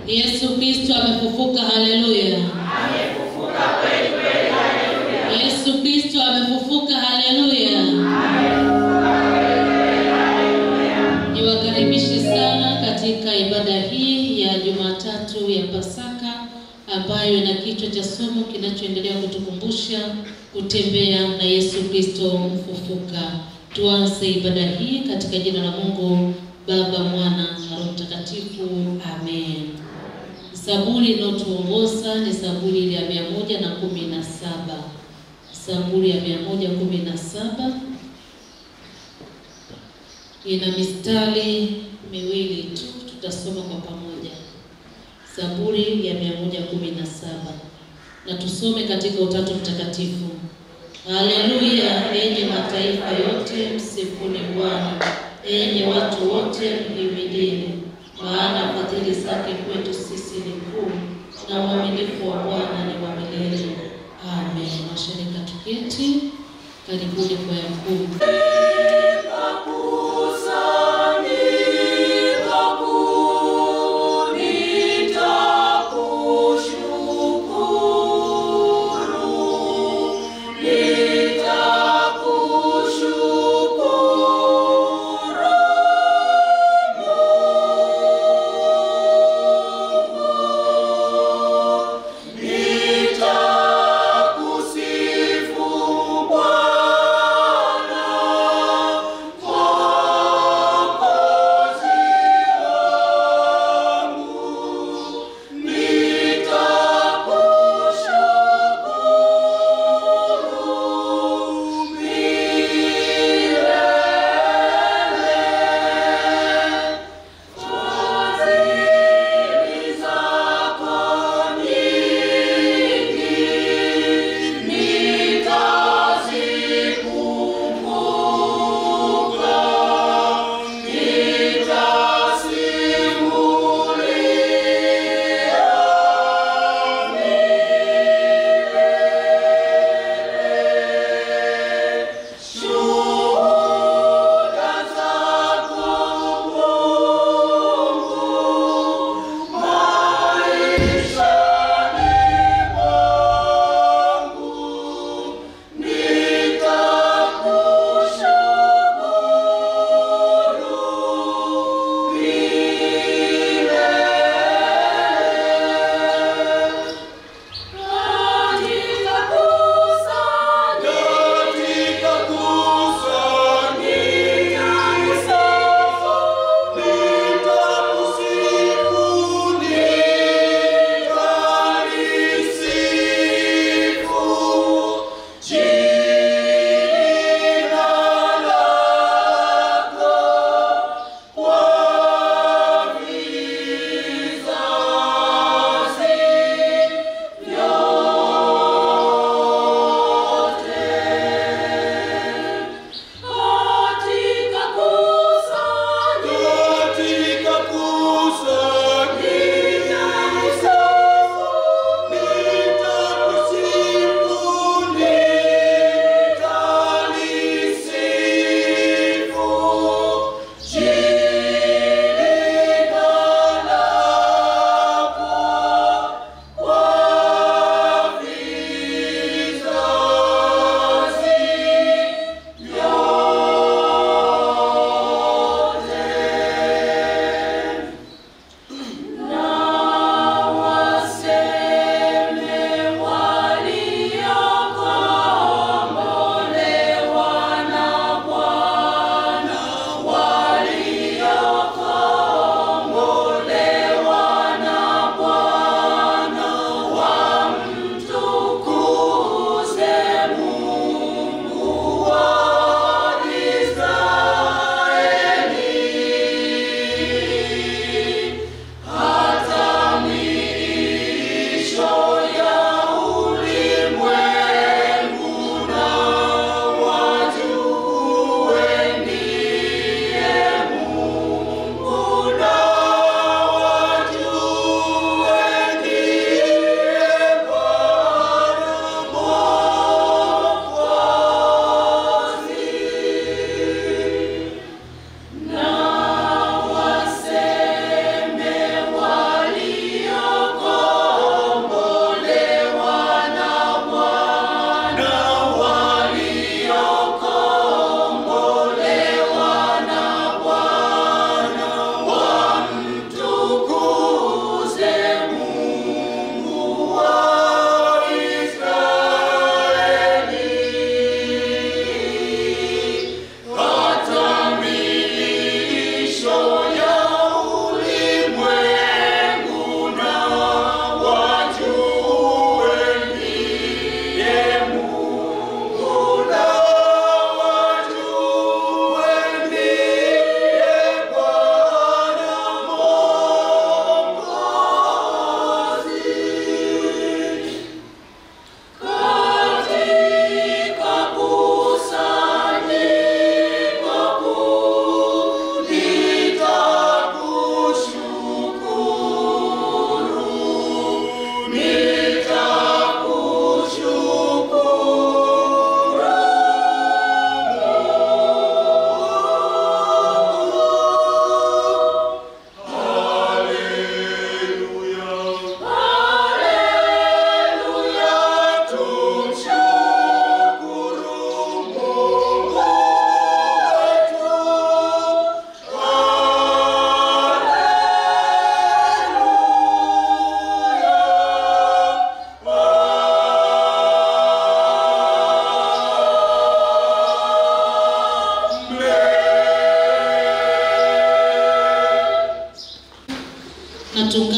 Yesu Kristo amefufuka, haleluya. Amefufuka kweli kweli, haleluya. Yesu Kristo amefufuka, haleluya. Niwakaribishe sana katika ibada hii ya Jumatatu ya Pasaka ambayo ina kichwa cha somo kinachoendelea kutukumbusha kutembea na Yesu Kristo mfufuka. Tuanze ibada hii katika jina la Mungu Baba, Mwana na Roho Mtakatifu. Amen. Zaburi inayotuongoza ni Zaburi ile ya 117. Zaburi ya 117 ina mistari miwili tu, tutasoma kwa pamoja. Zaburi ya 117 na tusome katika Utatu Mtakatifu. Haleluya, enyi mataifa yote msifuni Bwana, enyi watu wote mhimidini, maana fadhili zake kwetu sisi ni kuu, na uaminifu wa Bwana ni wa milele. Amen. Washirika tuketi, karibuni kwa yakuu. Nitakusifu Bwana.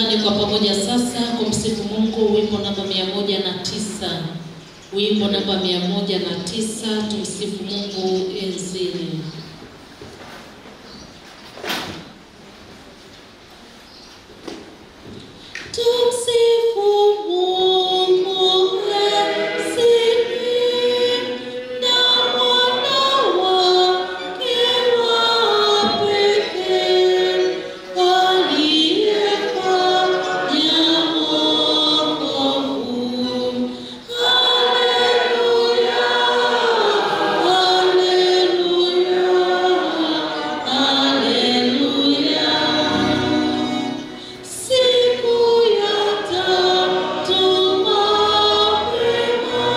Tuungane kwa pamoja sasa kumsifu Mungu, wimbo namba 109. Wimbo namba 109, tumsifu Mungu enzini. Tumsifu Mungu enzini, na mwana wake wa pekee aliyefanya wokovu. Haleluya, haleluya, haleluya. Siku ya tatu mapema,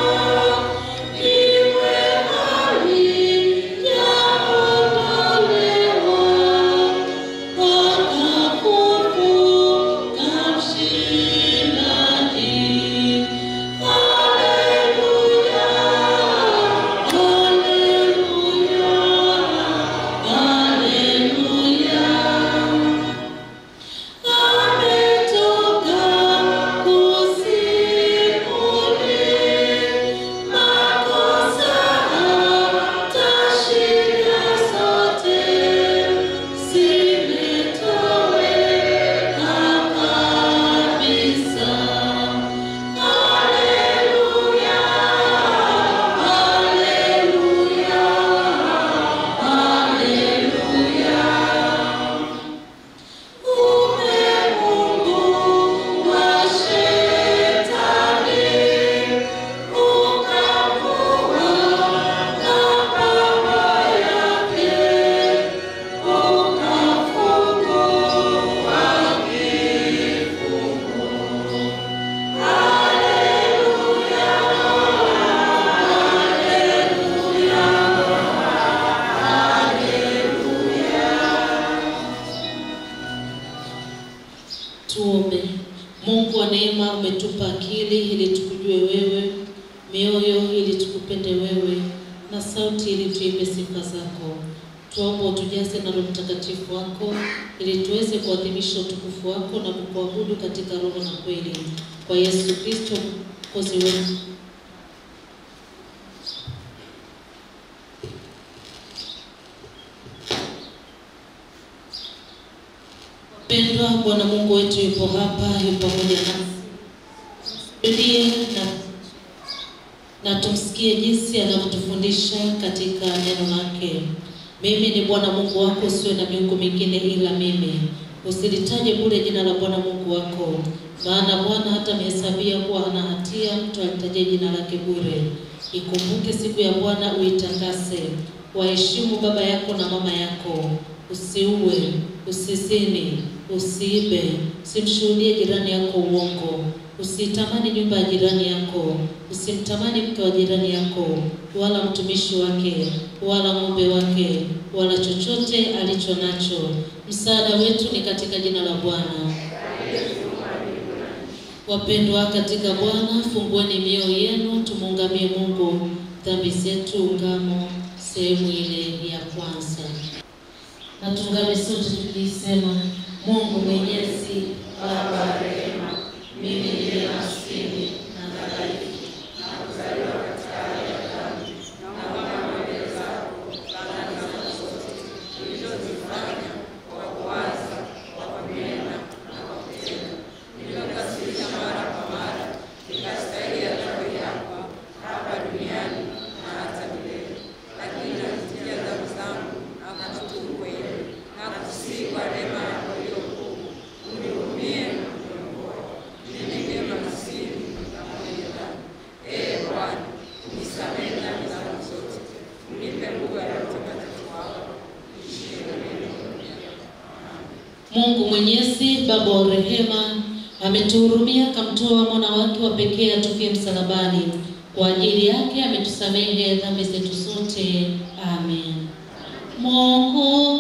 jiwe halijaondolewa, akafufuka mshindaji. Haleluya, haleluya, haleluya. Ametoka kuzimuni, makosa hata shida zote zimetoweka kabisa. Haleluya, haleluya, haleluya. Umefungua shetani, ukavua mapambo yake, ukafungua kifungo. Haleluya, haleluya, haleluya. Tuombe. Mungu wa neema, umetupa akili ili tukujue wewe, mioyo ili tukupende wewe, na sauti ili tuimbe sifa zako. Tuombe utujaze na Roho Mtakatifu wako ili tuweze kuadhimisha utukufu wako na kukuabudu katika roho na kweli. Kwa Yesu Kristo Mwokozi wetu. Pendwa, Bwana Mungu wetu yupo hapa, yupo pamoja nasi. Tumsujudie na tumsikie jinsi anavyotufundisha katika neno lake. Mimi ni Bwana Mungu wako, usiwe na miungu mingine ila mimi. Usilitaje bure jina la Bwana Mungu wako, maana Bwana hata mhesabia kuwa hana hatia mtu alitaje jina lake bure. Ikumbuke siku ya Bwana uitakase. Waheshimu baba yako na mama yako. Usiue, usizini, usiibe, usimshuhudie jirani yako uongo. Usitamani nyumba ya jirani yako, usimtamani mke wa jirani yako, wala mtumishi wake, wala ng'ombe wake, wala chochote alicho nacho. Msaada wetu ni katika jina la Bwana. Wapendwa katika Bwana, fungueni mioyo yenu, tumuungamie Mungu dhambi zetu. Ungamo sehemu ile ya kwanza. Na tuungame sote tukisema: Mungu Mwenyezi, Baba wa rehema, mimi ni maskini na dhaifu, na kuzaliwa katika hali ya dhambi, na Bwana mbele zako dhambi zangu zote nilizozifanya kwa kuwaza, kwa kunena na kwa kutenda, niliyokasirisha mara kwa mara, nikastahili adhabu yako hapa duniani na hata milele. Lakini nazitia dhambi zangu na kutubu kweli, na kusihi kwa rehema yako iliyo kuu, unihurumie na kuniokoa. Mimi ndiye maskini na mwenye dhambi. Ee Bwana, unisamehe dhambi zangu zote, unipe nguvu ya Roho Mtakatifu wako, nishike mimi. Mungu Mwenyezi, Baba wa rehema, ametuhurumia akamtoa mwana wake wa pekee atufie msalabani. Kwa ajili yake ametusamehe dhambi zetu zote. Amen. Mungu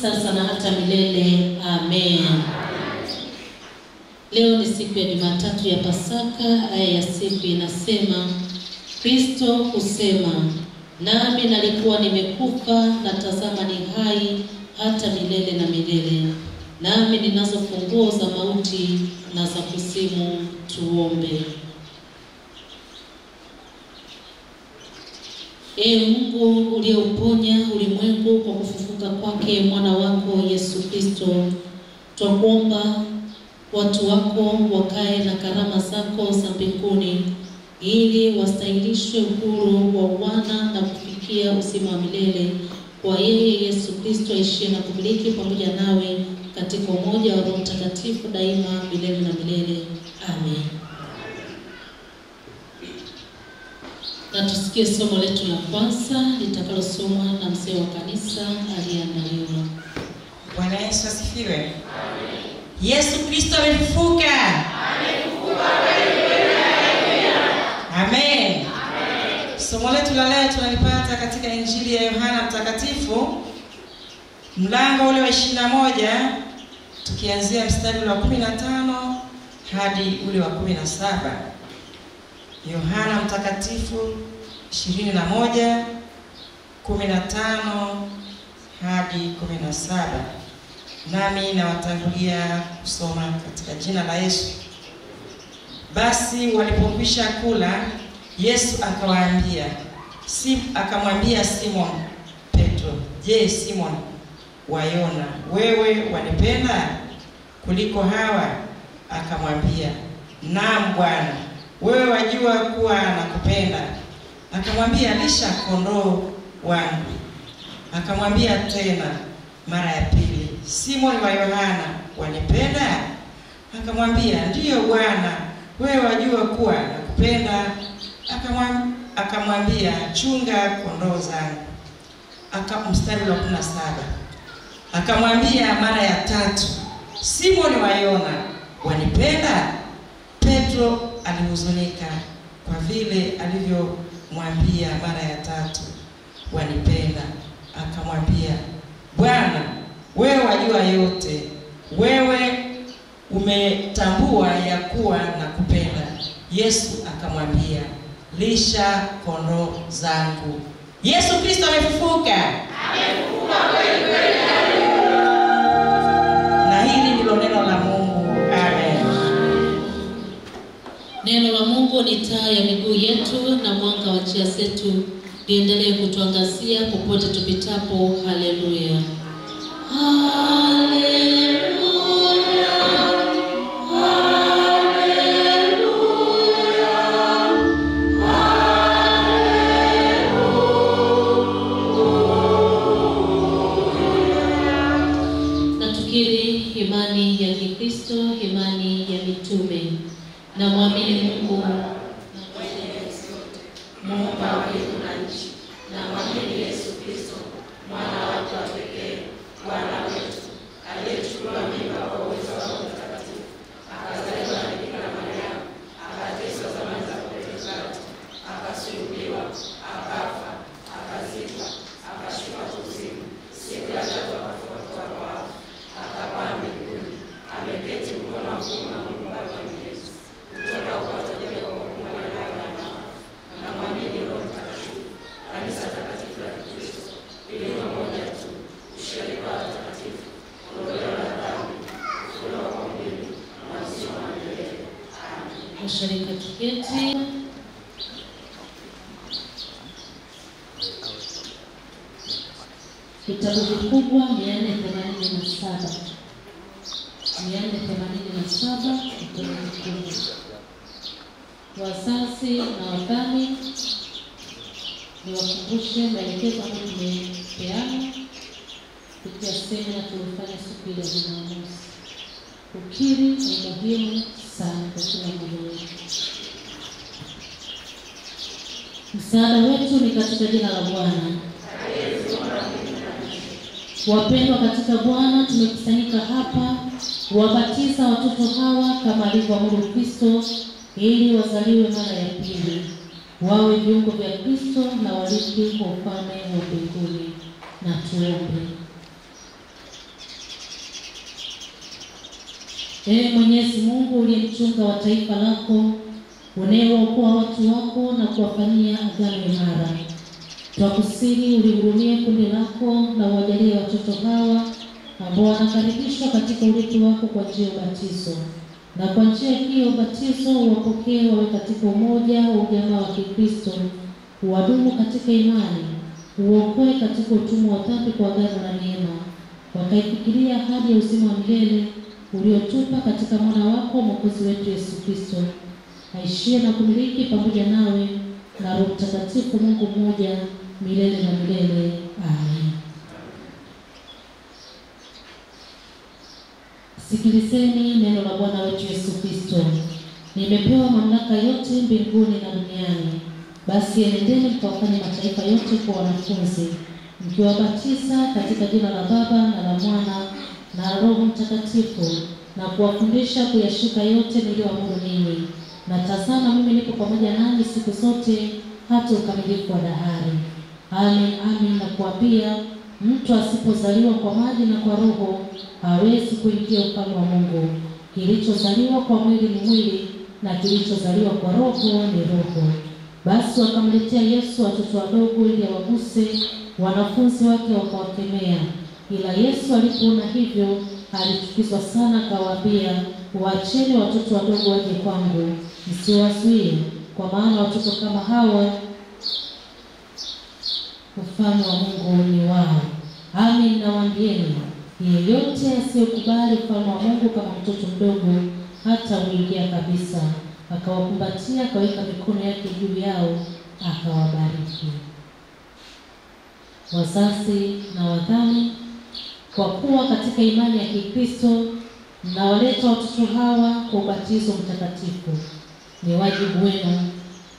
Sasa na hata milele. Amen. Leo ni siku ya Jumatatu ya Pasaka. Aya ya siku inasema, Kristo husema, nami nalikuwa nimekufa na tazama ni hai hata milele na milele, nami ninazo funguo za mauti na za kuzimu. Tuombe. Ee Mungu uliyeuponya ulimwengu kwa kufufuka kwake mwana wako Yesu Kristo, twakuomba watu wako wakae na karama zako za mbinguni, ili wastahilishwe uhuru wa wana na kufikia uzima wa milele kwa yeye Yesu Kristo aishiye na kumiliki pamoja nawe katika umoja wa Roho Mtakatifu daima milele na milele. Amen. Na tusikie somo letu la kwanza litakalosomwa na mzee wa kanisa aliyeandaliwa. Bwana Yesu asifiwe. Amen. Yesu Kristo amefufuka. Amefufuka kweli. Amen. Amen. Somo letu la leo tunalipata katika Injili ya Yohana Mtakatifu, mlango ule wa 21, tukianzia mstari wa 15 hadi ule wa 17. Yohana Mtakatifu 21 15 hadi 17. Nami nawatangulia kusoma katika jina la Yesu. Basi walipokwisha kula, Yesu akamwambia Simon Petro, "Je, Simon wa Yona, wewe wanipenda kuliko hawa?" Akamwambia, "Naam Bwana, wewe wajua kuwa nakupenda." Akamwambia, "Lisha kondoo wangu." Akamwambia tena mara ya pili, "Simoni wa Yohana, wanipenda?" Akamwambia, "Ndiyo Bwana, wewe wajua kuwa nakupenda." Akamwambia, "Chunga kondoo zangu." Mstari wa 17. Akamwambia mara ya tatu, "Simoni wa Yona, wanipenda?" Petro alihuzunika kwa vile alivyomwambia mara ya tatu, "Wanipenda." Akamwambia, "Bwana, wewe wajua yote. Wewe umetambua ya kuwa nakupenda." Yesu akamwambia, "Lisha kondoo zangu." Yesu Kristo amefufuka. Amefufuka kweli kweli. Na hili ndilo neno la Mungu. Amen. Neno la Mungu ni taa ya miguu yetu na mwanga wa njia zetu. Liendelee kutuangazia popote tupitapo. Haleluya. Haleluya. Imani ya Kikristo, imani ya mitume. Na muamini Mungu Muumba wa mbingu na nchi, na muamini Yesu Kristo, mwana wake wa pekee, Bwana wetu, aliyechukua mimba kwa uwezo wa Roho Mtakatifu, akazaliwa na Bikira Maria, akateswa zamani za Poncio Pilato, akasulubiwa, akafa, akazikwa, akashuka kuzimu, siku ya tatu akafufuka kutoka kwa wafu, akapaa mbinguni, ameketi mkono wa kuume wa Mungu Baba Mwenyezi. Kutoka huko atakuja kuhukumu wanadamu na wafu. Na muamini Roho Mtakatifu, kanisa takatifu la Kristo, lililo moja tu, ushirika wa watakatifu, Washirika tuketi. Vitabu vikubwa 487. 487 vitabu vikubwa. Wazazi na wadhamini, niwakumbushe maelekezo ambayo tumepeana kupitia semina tulifanya siku ile Jumamosi. Ukiri ni muhimu sana kwa kila mmoja wetu. Msaada wetu ni katika jina la Bwana. Wapendwa katika Bwana, tumekusanyika hapa kuwabatiza watoto hawa kama alivyoamuru Kristo, ili wazaliwe mara ya pili, wawe viungo vya Kristo na warithi kwa ufalme wa mbinguni. Na tuombe. Ee Mwenyezi Mungu uliyemchunga wa taifa lako, unayewaokoa watu wako na kuwafanyia agano imara, twakusihi ulihurumie kundi lako na uwajalie watoto hawa ambao wanakaribishwa katika urithi wako kwa njia ya ubatizo. Na kwa njia hiyo ubatizo uwapokee wawe katika umoja wa ujamaa wa Kikristo, uwadumu katika imani, uokoe katika utumwa wa dhambi kwa agano la neema, wakaifikiria ahadi ya uzima wa milele uliotupa katika mwana wako Mwokozi wetu Yesu Kristo, aishie na kumiliki pamoja nawe na Roho Mtakatifu Mungu mmoja milele na milele. Amen. Sikilizeni neno la Bwana wetu Yesu Kristo. Nimepewa mamlaka yote mbinguni na duniani. Basi enendeni mkawafanye mataifa yote kwa wanafunzi, mkiwabatiza katika jina la Baba na la Mwana na Roho Mtakatifu, na kuwafundisha kuyashika yote niliyoamuru ninyi. Na tazama, mimi nipo pamoja nanyi siku zote hata ukamilifu wa dahari. Amen, amen, na kuambia, mtu asipozaliwa kwa maji na kwa Roho hawezi kuingia ufalme wa Mungu. Kilichozaliwa kwa mwili ni mwili, na kilichozaliwa kwa Roho ni roho. Basi wakamletea Yesu watoto wadogo ili awaguse, wanafunzi wake wakawakemea. Ila Yesu alipoona hivyo alichukizwa sana, akawaambia, waacheni watoto wadogo waje kwangu, msiwazuie, kwa maana watoto kama hawa ufalme wa Mungu ni wao. Amin, nawaambieni, yeyote asiyekubali ufalme wa Mungu kama mtoto mdogo hata uingia kabisa. Akawakumbatia, akaweka mikono yake juu yao, akawabariki. Wazazi na wadhamini, kwa kuwa katika imani ya Kikristo mnawaleta watoto hawa kwa ubatizo mtakatifu, ni wajibu wenu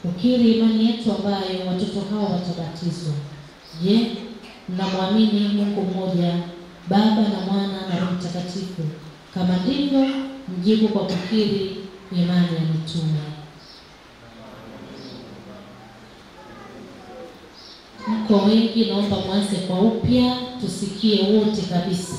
kukiri imani yetu ambayo watoto hawa watabatizwa. Je, mnamwamini Mungu mmoja, Baba na Mwana na Roho Mtakatifu? Kama ndivyo, mjibu kwa kukiri imani ya mitume. Mko wengi, naomba mwanze kwa upya, tusikie wote kabisa.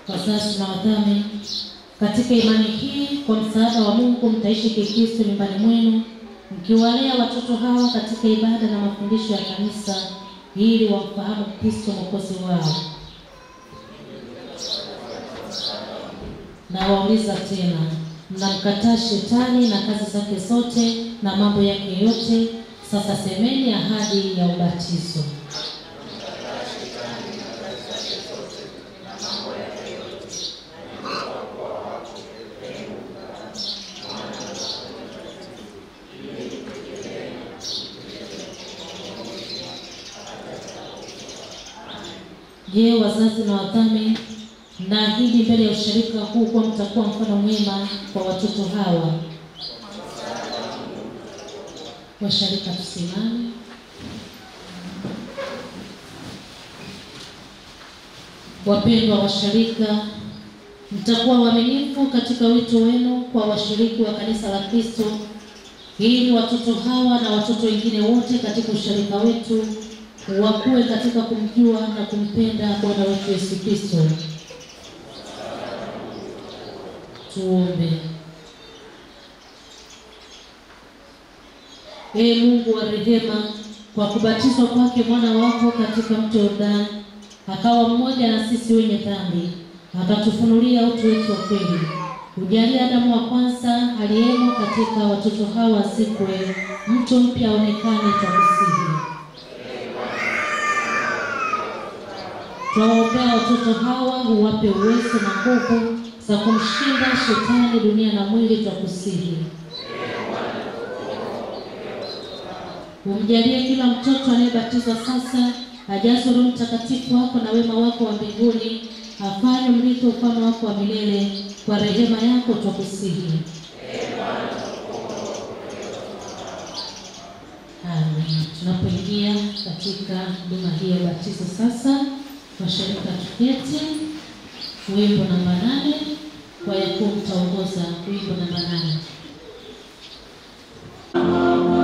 Wazazi na wadhamini, katika imani hii kwa msaada wa Mungu mtaishi Kikristo nyumbani mwenu, mkiwalea watoto hawa katika ibada na mafundisho ya kanisa, ili wamfahamu Kristo Mwokozi wao. Na wauliza tena, mnamkataa shetani na kazi zake zote na mambo yake yote, sasa semeni ahadi ya ubatizo. Je, wazazi na wadhamini, Naahidi mbele ya ushirika huu kuwa mtakuwa mfano mwema kwa watoto hawa. Washirika tusimame. Wapendwa washirika, mtakuwa waaminifu katika wito wenu kwa washiriki wa kanisa la Kristo, ili watoto hawa na watoto wengine wote katika ushirika wetu wakue katika kumjua na kumpenda Bwana wetu Yesu Kristo. Tuombe. Ee Mungu wa rehema, kwa kubatizwa kwake mwana wako katika mto Yordani, akawa mmoja na sisi wenye dhambi, akatufunulia utu wetu wa kweli. Ujalie Adamu wa kwanza aliyemo katika watoto hawa asikwe, mtu mpya aonekane, twakusihi. Twawaombea watoto hawa, uwape uwezo na nguvu za kumshinda shetani, dunia na mwili, twakusihi. Umjalie kila mtoto anayebatizwa sasa ajazwe Roho Mtakatifu wako na wema wako wa mbinguni, afanye mrithi ufalme wako wa milele, kwa rehema yako twakusihi. Amen. Tunapoingia katika huduma hii ya ubatizo sasa, washirika tuketi. Wimbo namba 8, kwa yakuu mtaongoza wimbo namba 8. Amen.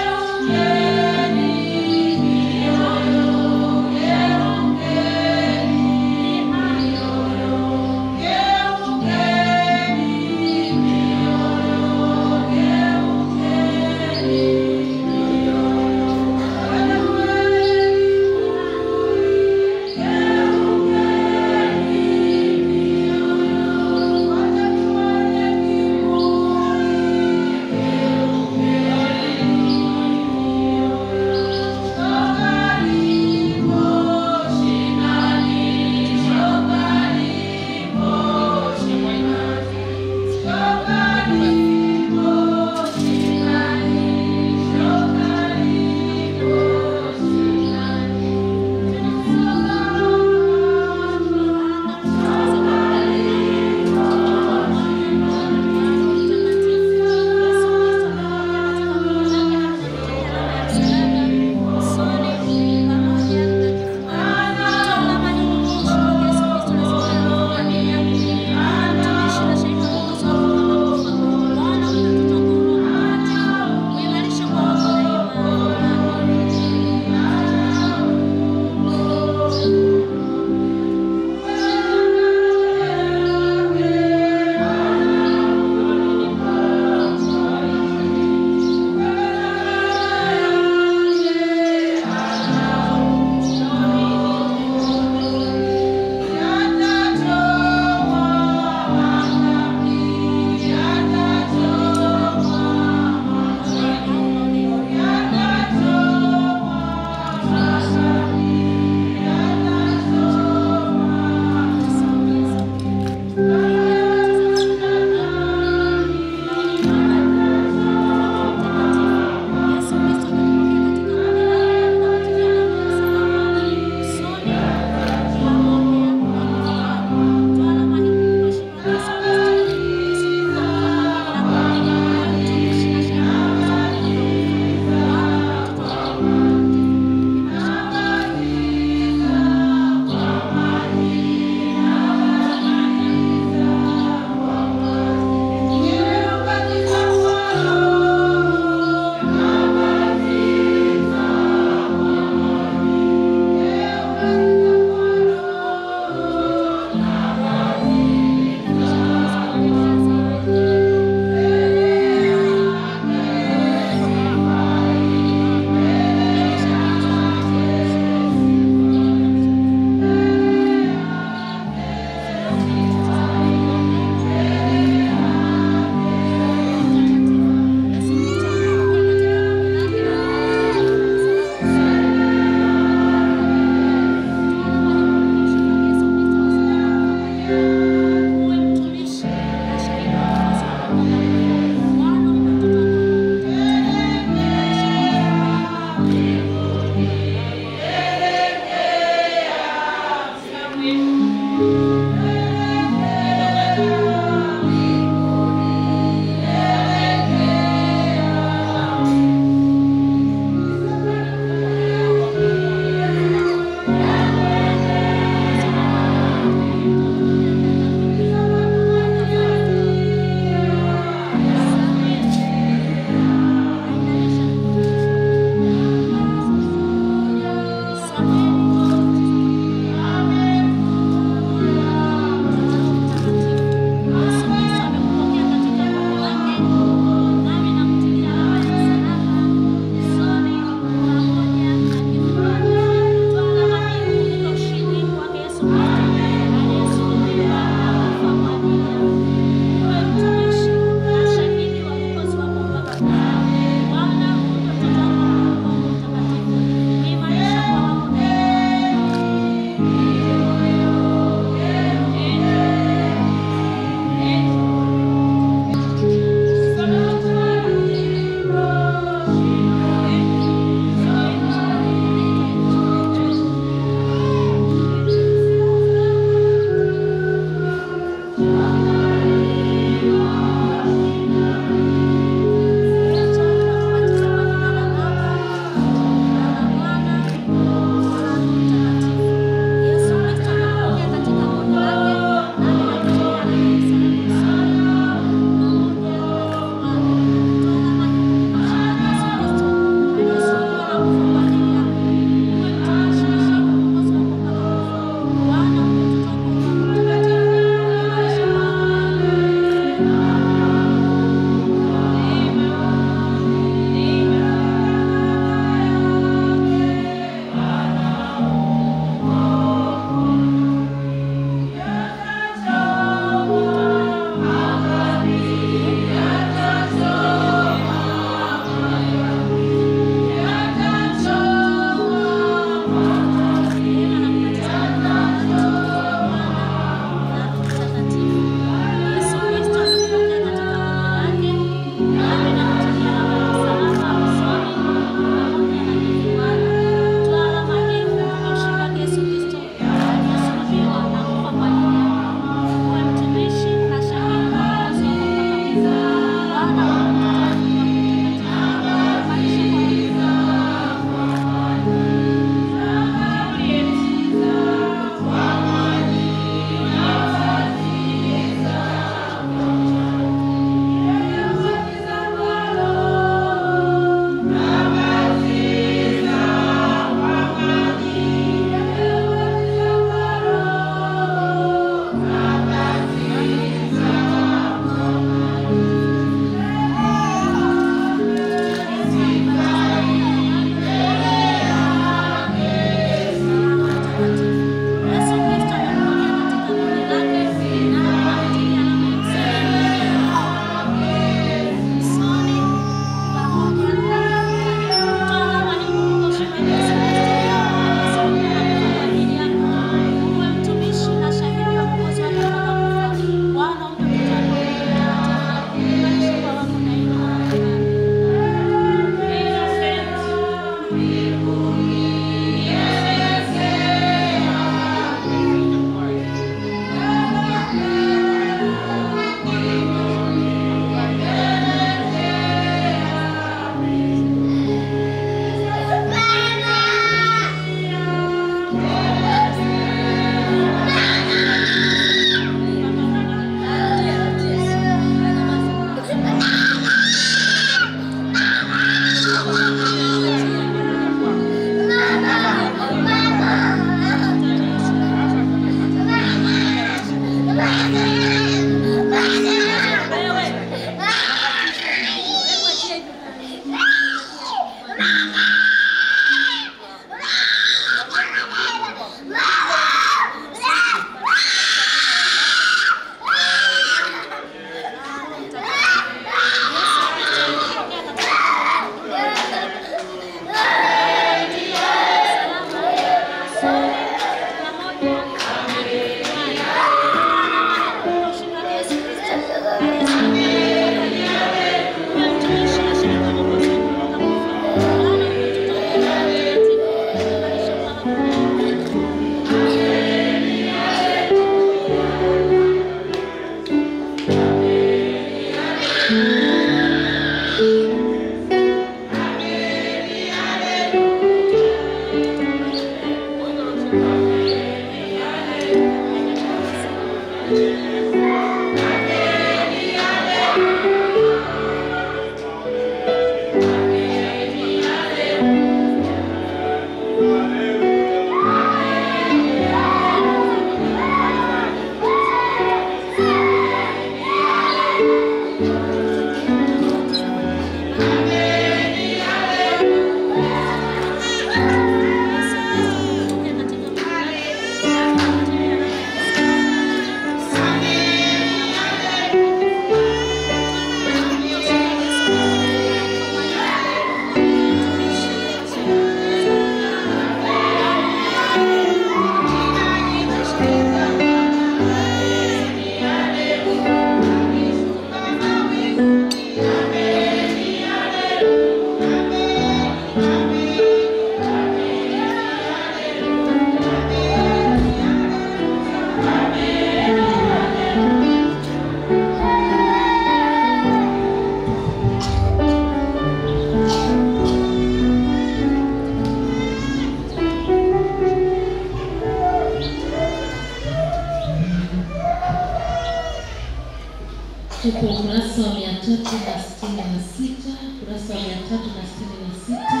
Tuko ukurasa wa 366, ukurasa wa 366.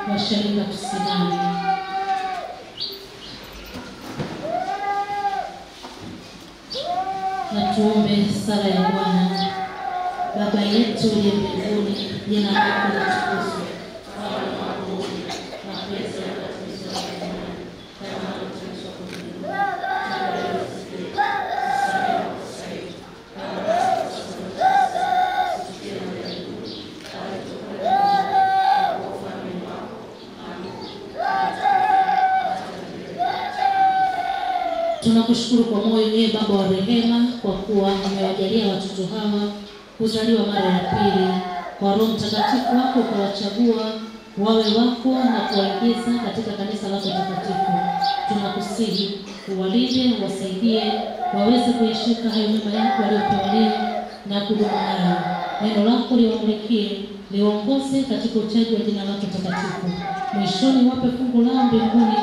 Washarika tusimame. Na tuombe sala ya Bwana. Baba yetu uliye mbinguni, jina lako litukuzwe. Tunakushukuru kwa moyo wewe Baba wa rehema, kwa kuwa umewajalia watoto hawa kuzaliwa mara ya pili. Kwa Roho Mtakatifu wako ukawachagua wawe wako na kuwaingiza katika kanisa lako takatifu. Tunakusihi uwalinde, uwasaidie, waweze kuyashika hayo mema yako waliopewa leo na kudumu nayo. Neno lako liwamulikie, liwaongoze katika uchaji wa jina lako takatifu. Mwishoni wape fungu lao mbinguni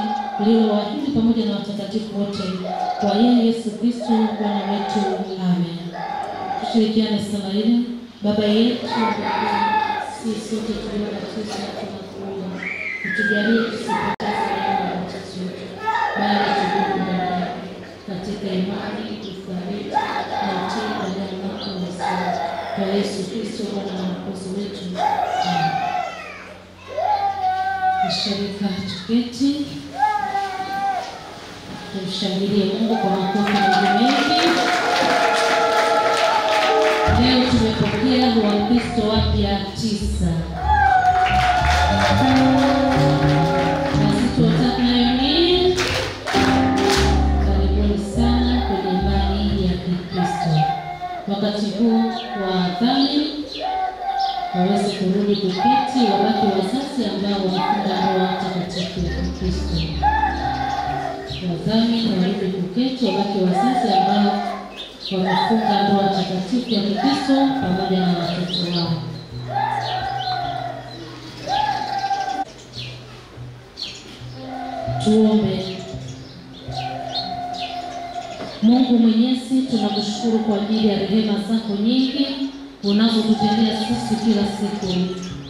lililowaahidi pamoja na watakatifu wote. Kwa yeye Yesu Kristo Bwana wetu. Amen. Tushirikiane sala ile. Baba yetu wa mbinguni, sisi sote tuliobatizwa tunakuomba utujalie tusipoteze neema ya Mwokozi wetu, bali tudumu ndani katika imani, uthabiti na utii kwa neno lako la Yesu. Kwa Yesu Kristo Bwana na Mwokozi wetu. Amen. Mshirika tuketi. Tumshangilie Mungu kwa makofi mengi. Leo tumepokea Wakristo wapya 9. Basi tuwataka nini? Karibuni sana kwenye imani ya Kikristo. Wakati huu wa adhana waweze kurudi kuketi, wabaki wazazi ambao wamefunga ndoa takatifu ya Kikristo. Wazami na warudi kuketi, wabaki wazazi ambao wamefunga ndoa takatifu ya Kikristo pamoja na watoto wao. Tuombe. Mungu Mwenyezi, tunakushukuru kwa ajili ya rehema zako nyingi unazotutendea sisi kila siku.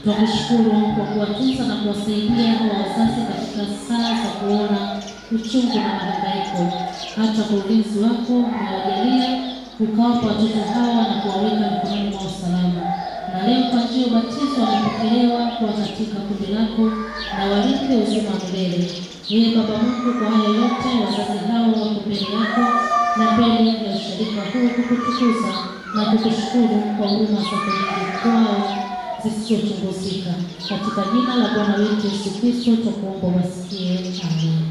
Tunakushukuru kwa kuwatunza na kuwasaidia hawa wazazi katika saa za kuona uchungu na mahangaiko. Hata kwa ulinzi wako umewajalia ukawapa watoto hawa na kuwaweka mikononi mwa usalama. Na na leo kwa njia ya ubatizo wamepokelewa kwa katika kundi lako na warithi uzima wa milele. Yeye Baba Mungu, kwa haya yote wazazi hao wako mbele yako na mbele ya ushirika huu kukutukuza na kukushukuru kwa huruma zako nyingi kwao zisizochunguzika. Katika jina la Bwana wetu Yesu Kristo tukuomba wasikie. Amen.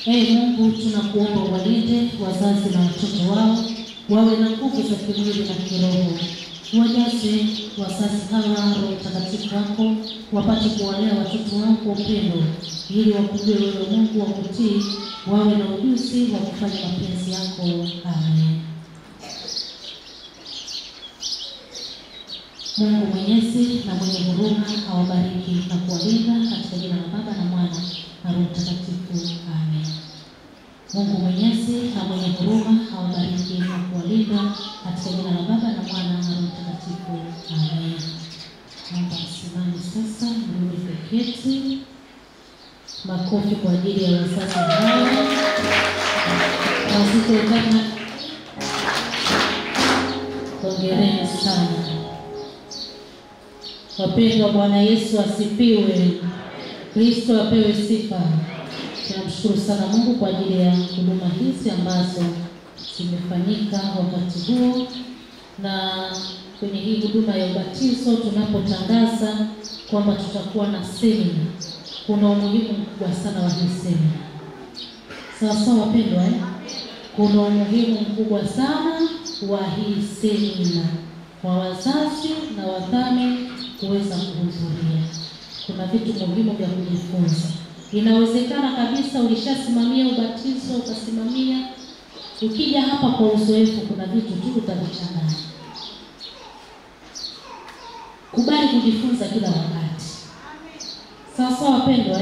Mungu, tunakuomba walinde wazazi na watoto wao, wawe na nguvu za kimwili na kiroho. Wajaze wazazi hawa Roho Mtakatifu wako, wapate kuwalea watoto wao kwa upendo, ili wakujue wewe Mungu wa kutii, wawe na ujuzi wa kufanya mapenzi yako. Amen. Mungu Mwenyezi na mwenye huruma awabariki na kuwalinda katika jina la Baba na Mwana na Roho Mtakatifu. Amen. Mungu Mwenyezi na mwenye huruma awabariki na kuwalinda katika jina la Baba na Mwana na Roho Mtakatifu. Amen. Naomba msimame sasa, mrudi kuketi. Makofi kwa ajili ya wazazi hao. Wazito kama hongereni sana. Wapendwa, Bwana Yesu asifiwe. Kristo apewe sifa. Tunamshukuru sana Mungu kwa ajili ya huduma hizi ambazo zimefanyika wakati huo, na kwenye hii huduma ya ubatizo tunapotangaza kwamba tutakuwa na semina. Kuna umuhimu mkubwa sana wa hii semina. Sawa wapendwa, kuna umuhimu mkubwa sana wa hii semina kwa wazazi na wadhamini kuweza kuhudhuria. Kuna vitu muhimu vya kujifunza. Inawezekana kabisa ulishasimamia ubatizo, ukasimamia, ukija hapa kwa uzoefu kuna vitu tu utavichanganya. Kubali kujifunza kila wakati. Sasa wapendwa,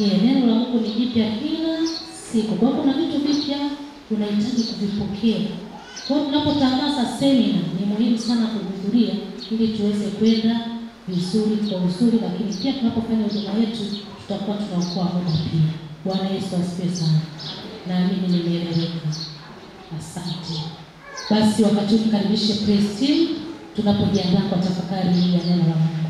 neno la Mungu ni jipya kila siku. Kwa kuna vitu vipya unahitaji kuvipokea. Kwa hiyo tunapotangaza semina ni muhimu sana kuhudhuria ili tuweze kwenda vizuri kwa uzuri, lakini pia tunapofanya huduma yetu tutakuwa tunaokoa muda pia. Bwana Yesu asifiwe sana. Na mimi nimeeleweka. Asante. Basi wakati tukaribishe praise team tunapojiandaa kwa tafakari ya neno la Mungu.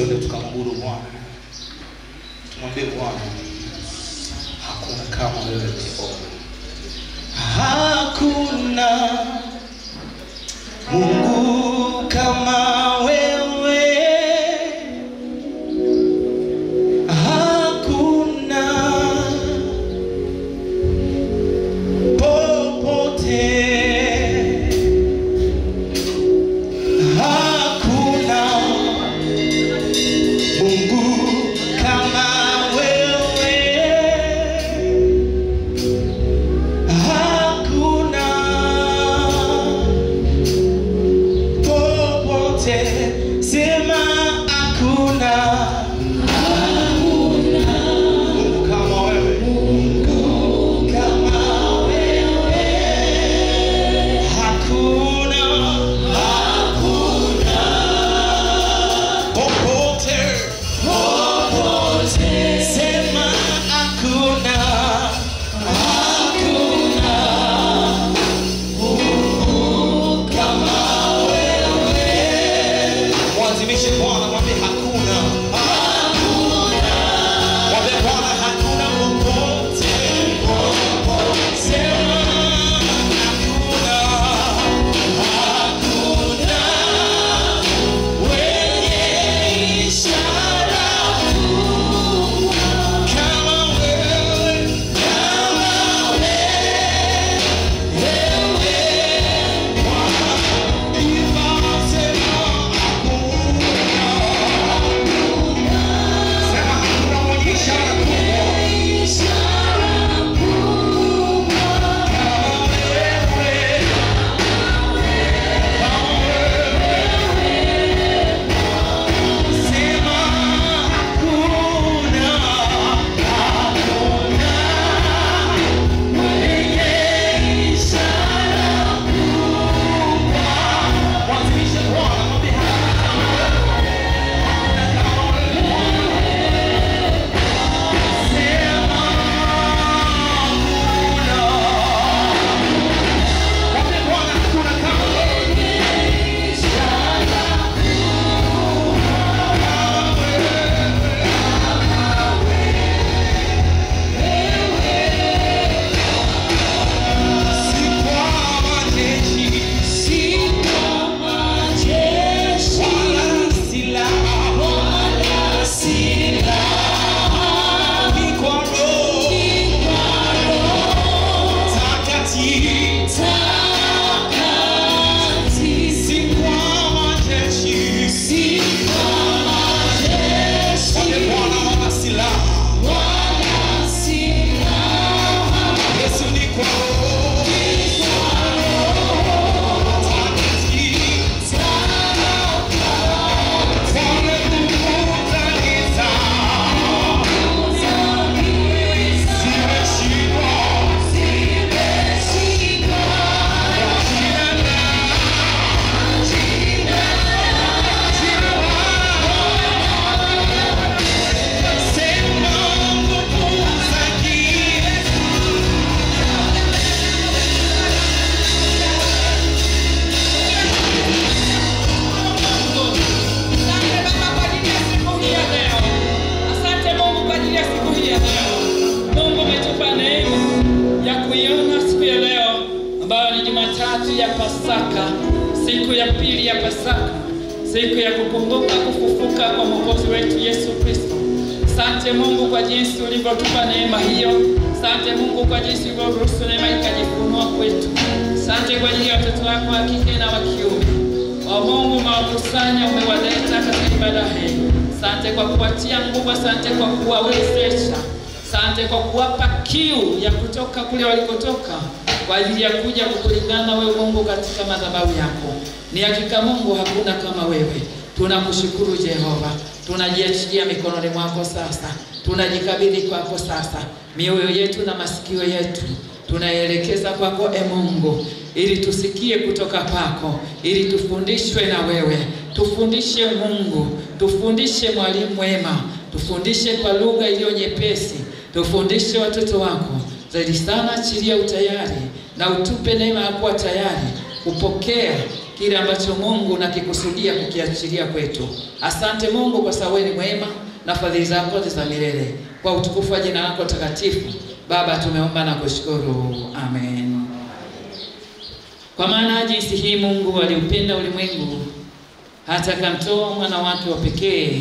Twende tukamwabudu Bwana. Tumwambie Bwana, hakuna kama wewe Jehova. Hakuna Mungu kama wewe. Hakuna popote. Hakuna Mungu kama wewe. Hakuna popote. Sema hakuna. Mungu kama wewe. Mungu kama wewe. Hakuna. Popote. Sema hakuna. Hakuna Mungu kama wewe. Mwanzimishe Bwana, mwambie hakuna. Mwambie Bwana hakuna popote. Sema hakuna. Hakuna wenye ishara kama wewe. Kama ya Pasaka, siku ya pili ya Pasaka, siku ya kukumbuka kufufuka kwa Mwokozi wetu Yesu Kristo. Asante Mungu kwa jinsi ulivyotupa neema hiyo. Asante Mungu kwa jinsi ulivyoruhusu neema ikajifunua kwetu. Asante kwa ajili ya watoto wako wa kike na wa kiume. Wa Mungu umewakusanya, umewaleta katika ibada hii. Asante kwa kuwatia nguvu, asante kwa kuwawezesha. Asante kwa kuwapa kiu ya kutoka kule walikotoka kwa ajili ya kuja kukulingana wewe Mungu katika madhabahu yako. Ni hakika Mungu hakuna kama wewe. Tunakushukuru Jehova. Tunajiachilia mikononi mwako sasa. Tunajikabidhi kwako sasa. Mioyo yetu na masikio yetu tunaelekeza kwako Mungu, ili tusikie kutoka kwako, ili tufundishwe na wewe. Tufundishe Mungu, tufundishe mwalimu mwema, tufundishe kwa lugha iliyo nyepesi, tufundishe watoto wako. Zaidi sana achilia utayari na utupe neema ya kuwa tayari kupokea kile ambacho Mungu unakikusudia kukiachilia kwetu. Asante Mungu kwa sababu wewe ni mwema na fadhili zako za milele. Kwa utukufu wa jina lako takatifu, Baba, tumeomba na kushukuru. Amen. Kwa maana jinsi hii Mungu aliupenda ulimwengu hata akamtoa mwana wake wa pekee,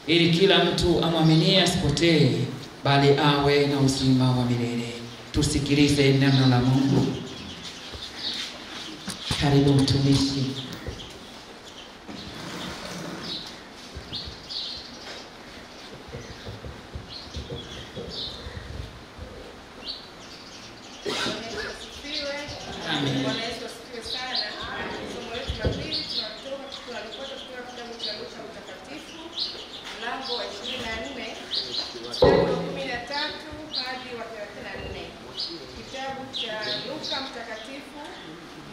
ili kila mtu amwaminie asipotee, bali awe na uzima wa milele. Tusikilize neno la Mungu. Karibu mtumishi. Amen. Mlango wa 24 mstari wa 13 hadi wa 34. Kitabu cha Luka Mtakatifu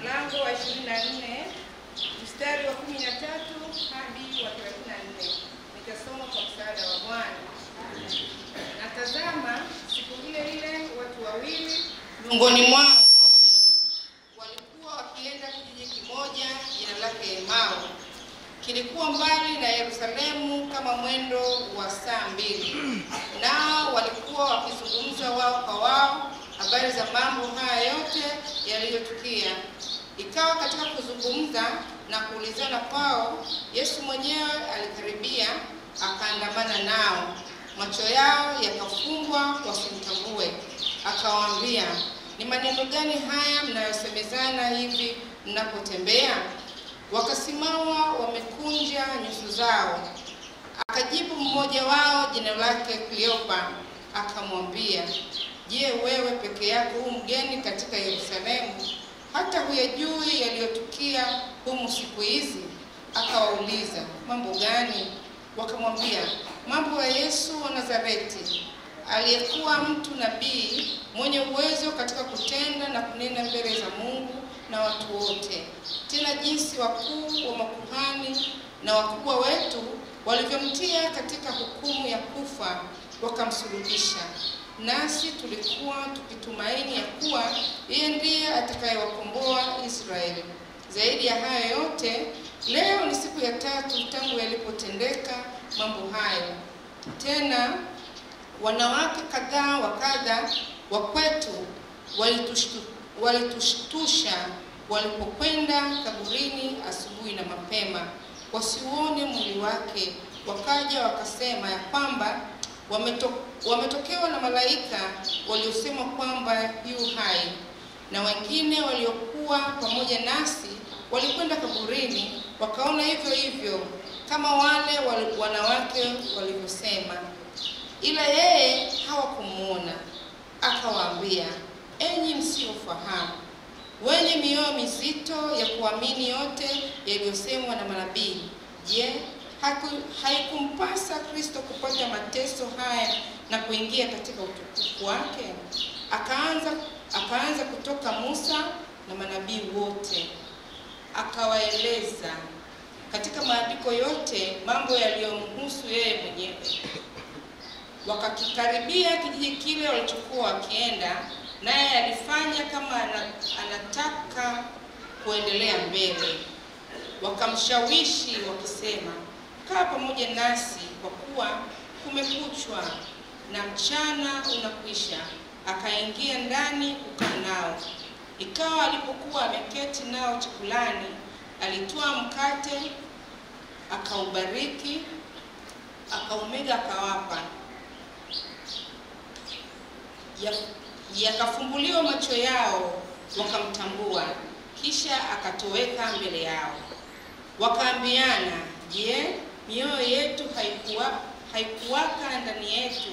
mlango wa 24 mstari wa 13 hadi wa 34. Nitasoma kwa msaada wa Bwana. Natazama siku ile ile watu wawili miongoni mwao walikuwa wakienda kijiji kimoja jina lake Emau. Kilikuwa mbali na Yerusalemu kama mwendo wa saa 2. Nao walikuwa wakizungumza wao kwa wao habari za mambo haya yote yaliyotukia. Ikawa katika kuzungumza na kuulizana kwao, Yesu mwenyewe alikaribia akaandamana nao. Macho yao yakafungwa wasimtambue. Akawaambia, ni maneno gani haya mnayosemezana hivi mnapotembea? Wakasimama wamekunja nyuso zao. Akajibu mmoja wao jina lake Kleopa, akamwambia, je, wewe peke yako u mgeni katika Yerusalemu, hata huyajui yaliyotukia humu siku hizi? Akawauliza, mambo gani? Wakamwambia, mambo ya Yesu wa Nazareti, aliyekuwa mtu nabii, mwenye uwezo katika kutenda na kunena mbele za Mungu na watu wote, tena jinsi wakuu wa makuhani na wakubwa wetu walivyomtia katika hukumu ya kufa wakamsulubisha. Nasi tulikuwa tukitumaini ya kuwa yeye ndiye atakayewakomboa Israeli. Zaidi ya hayo yote, leo ni siku ya 3 tangu yalipotendeka mambo hayo. Tena wanawake kadhaa wa kadha wa kwetu walitushtusha walipokwenda kaburini asubuhi na mapema wasiuone mwili wake. Wakaja wakasema ya kwamba wametokewa na malaika waliosema kwamba yu hai. Na wengine waliokuwa pamoja nasi walikwenda kaburini wakaona hivyo hivyo kama wale wanawake walivyosema, ila yeye hawakumuona. Akawaambia, enyi msiofahamu, wenye mioyo mizito ya kuamini yote yaliyosemwa na manabii, je, haikumpasa Kristo kupata mateso haya na kuingia katika utukufu wake? Akaanza kutoka Musa na manabii wote, akawaeleza katika maandiko yote mambo yaliyomhusu yeye mwenyewe. Wakakikaribia kijiji kile walichokuwa wakienda, naye alifanya kama anataka kuendelea mbele. Wakamshawishi wakisema, kaa pamoja nasi kwa kuwa kumekuchwa na mchana unakwisha. Akaingia ndani kukaa nao. Ikawa alipokuwa ameketi nao chakulani, alitoa mkate, akaubariki, akaumega, akawapa. Yakafumbuliwa macho yao, wakamtambua. Kisha akatoweka mbele yao. Wakaambiana, je, mioyo yetu haikuwaka ndani yetu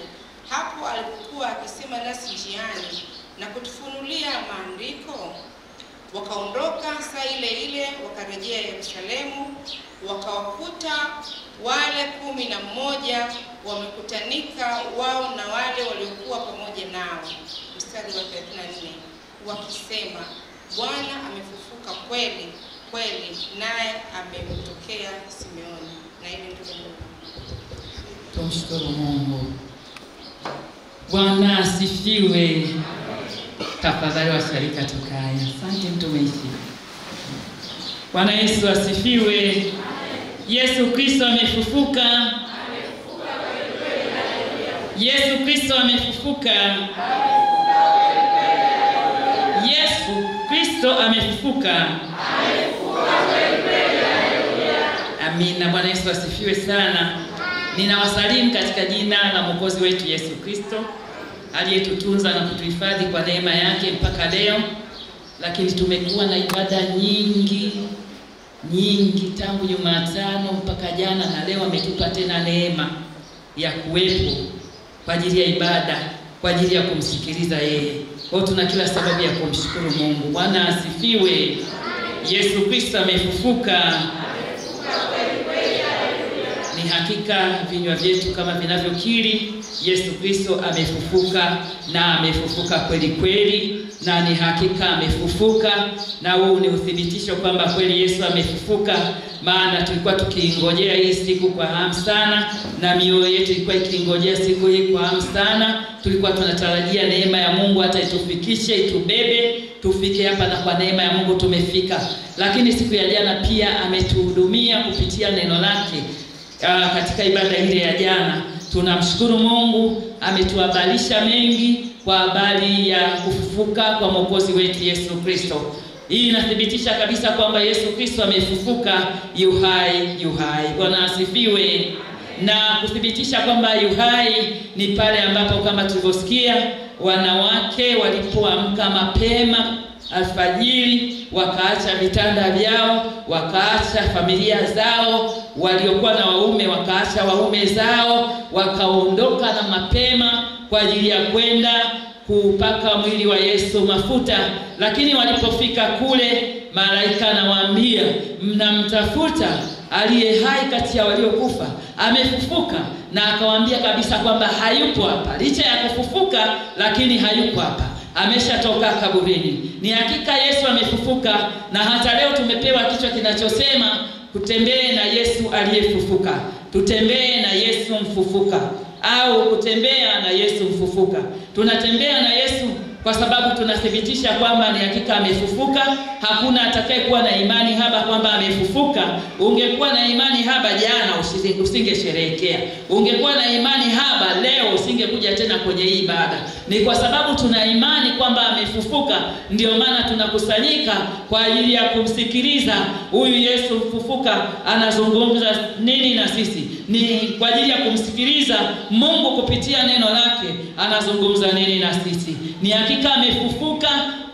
hapo alipokuwa akisema nasi njiani na kutufunulia maandiko? Wakaondoka saa ile ile wakarejea Yerusalemu, wakawakuta wale 11 wamekutanika, wao na wale waliokuwa pamoja nao. Mstari wa 34, wakisema, Bwana amefufuka kweli kweli, naye amemtokea Simeoni. Na hili ndilo Mungu. Tumshukuru Mungu. Bwana asifiwe. Tafadhali washarika tukae. Asante mtumishi. Bwana Yesu asifiwe. Yesu Kristo amefufuka. Yesu Kristo amefufuka. Yesu Kristo amefufuka. Amina. Bwana Yesu asifiwe sana. Ninawasalimu katika jina la Mwokozi wetu Yesu Kristo aliyetutunza na kutuhifadhi kwa neema yake mpaka leo. Lakini tumekuwa na ibada nyingi tangu Jumatano mpaka jana, na leo ametupa tena neema ya kuwepo kwa ajili ya ibada, kwa ajili ya kumsikiliza yeye. Kwa hiyo tuna kila sababu ya kumshukuru Mungu. Bwana asifiwe. Yesu Kristo amefufuka. Ni hakika vinywa vyetu kama vinavyokiri Yesu Kristo amefufuka, na amefufuka kweli kweli, na ni hakika amefufuka, na huu ni uthibitisho kwamba kweli Yesu amefufuka. Maana tulikuwa tukiingojea hii siku kwa hamu sana, na mioyo yetu ilikuwa ikiingojea siku hii kwa hamu sana. Tulikuwa tunatarajia neema ya Mungu hata itufikishe, itubebe tufike hapa, na kwa neema ya Mungu tumefika. Lakini siku ya jana pia ametuhudumia kupitia neno lake. Katika ibada ile ya jana tunamshukuru Mungu, ametuhabarisha mengi kwa habari ya kufufuka kwa Mwokozi wetu Yesu Kristo. Hii inathibitisha kabisa kwamba Yesu Kristo amefufuka, yu hai. Bwana asifiwe. Na kuthibitisha kwamba yu hai ni pale ambapo kama tulivyosikia wanawake walipoamka mapema alfajiri, wakaacha vitanda vyao, wakaacha familia zao, waliokuwa na waume wakaacha waume zao, wakaondoka na mapema kwa ajili ya kwenda kupaka mwili wa Yesu mafuta. Lakini walipofika kule, malaika anawaambia, mnamtafuta aliye hai kati ya waliokufa, amefufuka. Na akawaambia kabisa kwamba hayupo hapa. Licha ya kufufuka, lakini hayupo hapa, ameshatoka kaburini. Ni hakika Yesu amefufuka, na hata leo tumepewa kichwa kinachosema kutembee na Yesu aliyefufuka. Tutembee na Yesu mfufuka, au kutembea na Yesu mfufuka. Tunatembea na Yesu kwa sababu tunathibitisha kwamba ni hakika amefufuka. Hakuna atakayekuwa na imani haba kwamba amefufuka. Ungekuwa na imani haba jana usingesherehekea. Ungekuwa na imani haba leo usingekuja tena kwenye hii ibada. Ni kwa sababu tuna imani kwamba amefufuka, ndio maana tunakusanyika kwa ajili ya kumsikiliza huyu Yesu mfufuka anazungumza nini na sisi. Ni kwa ajili ya kumsikiliza Mungu kupitia neno lake anazungumza nini na sisi. Ni hakika amefufuka,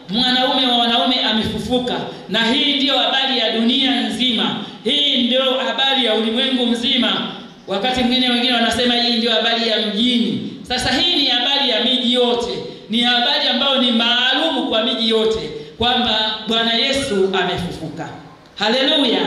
mwanaume wa wanaume amefufuka. Na hii ndio habari ya dunia nzima. Hii ndio habari ya ulimwengu mzima. Wakati mwingine wengine wanasema hii ndio habari ya mjini. Sasa hii ni habari ya miji yote. Ni habari ambayo ni maalumu kwa miji yote kwamba Bwana Yesu amefufuka. Haleluya.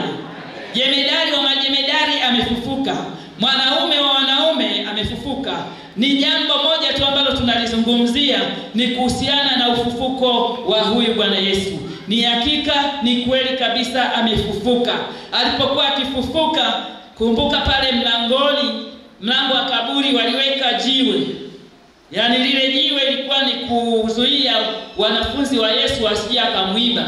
Jemedari wa majemedari amefufuka. Mwanaume wa wanaume amefufuka. Ni jambo moja tu ambalo tunalizungumzia, ni kuhusiana na ufufuko wa huyu Bwana Yesu. Ni hakika, ni kweli kabisa amefufuka. Alipokuwa akifufuka, kumbuka pale mlangoni, mlango wa kaburi waliweka jiwe. Yaani lile jiwe lilikuwa ni kuzuia wanafunzi wa Yesu wasije akamwiba,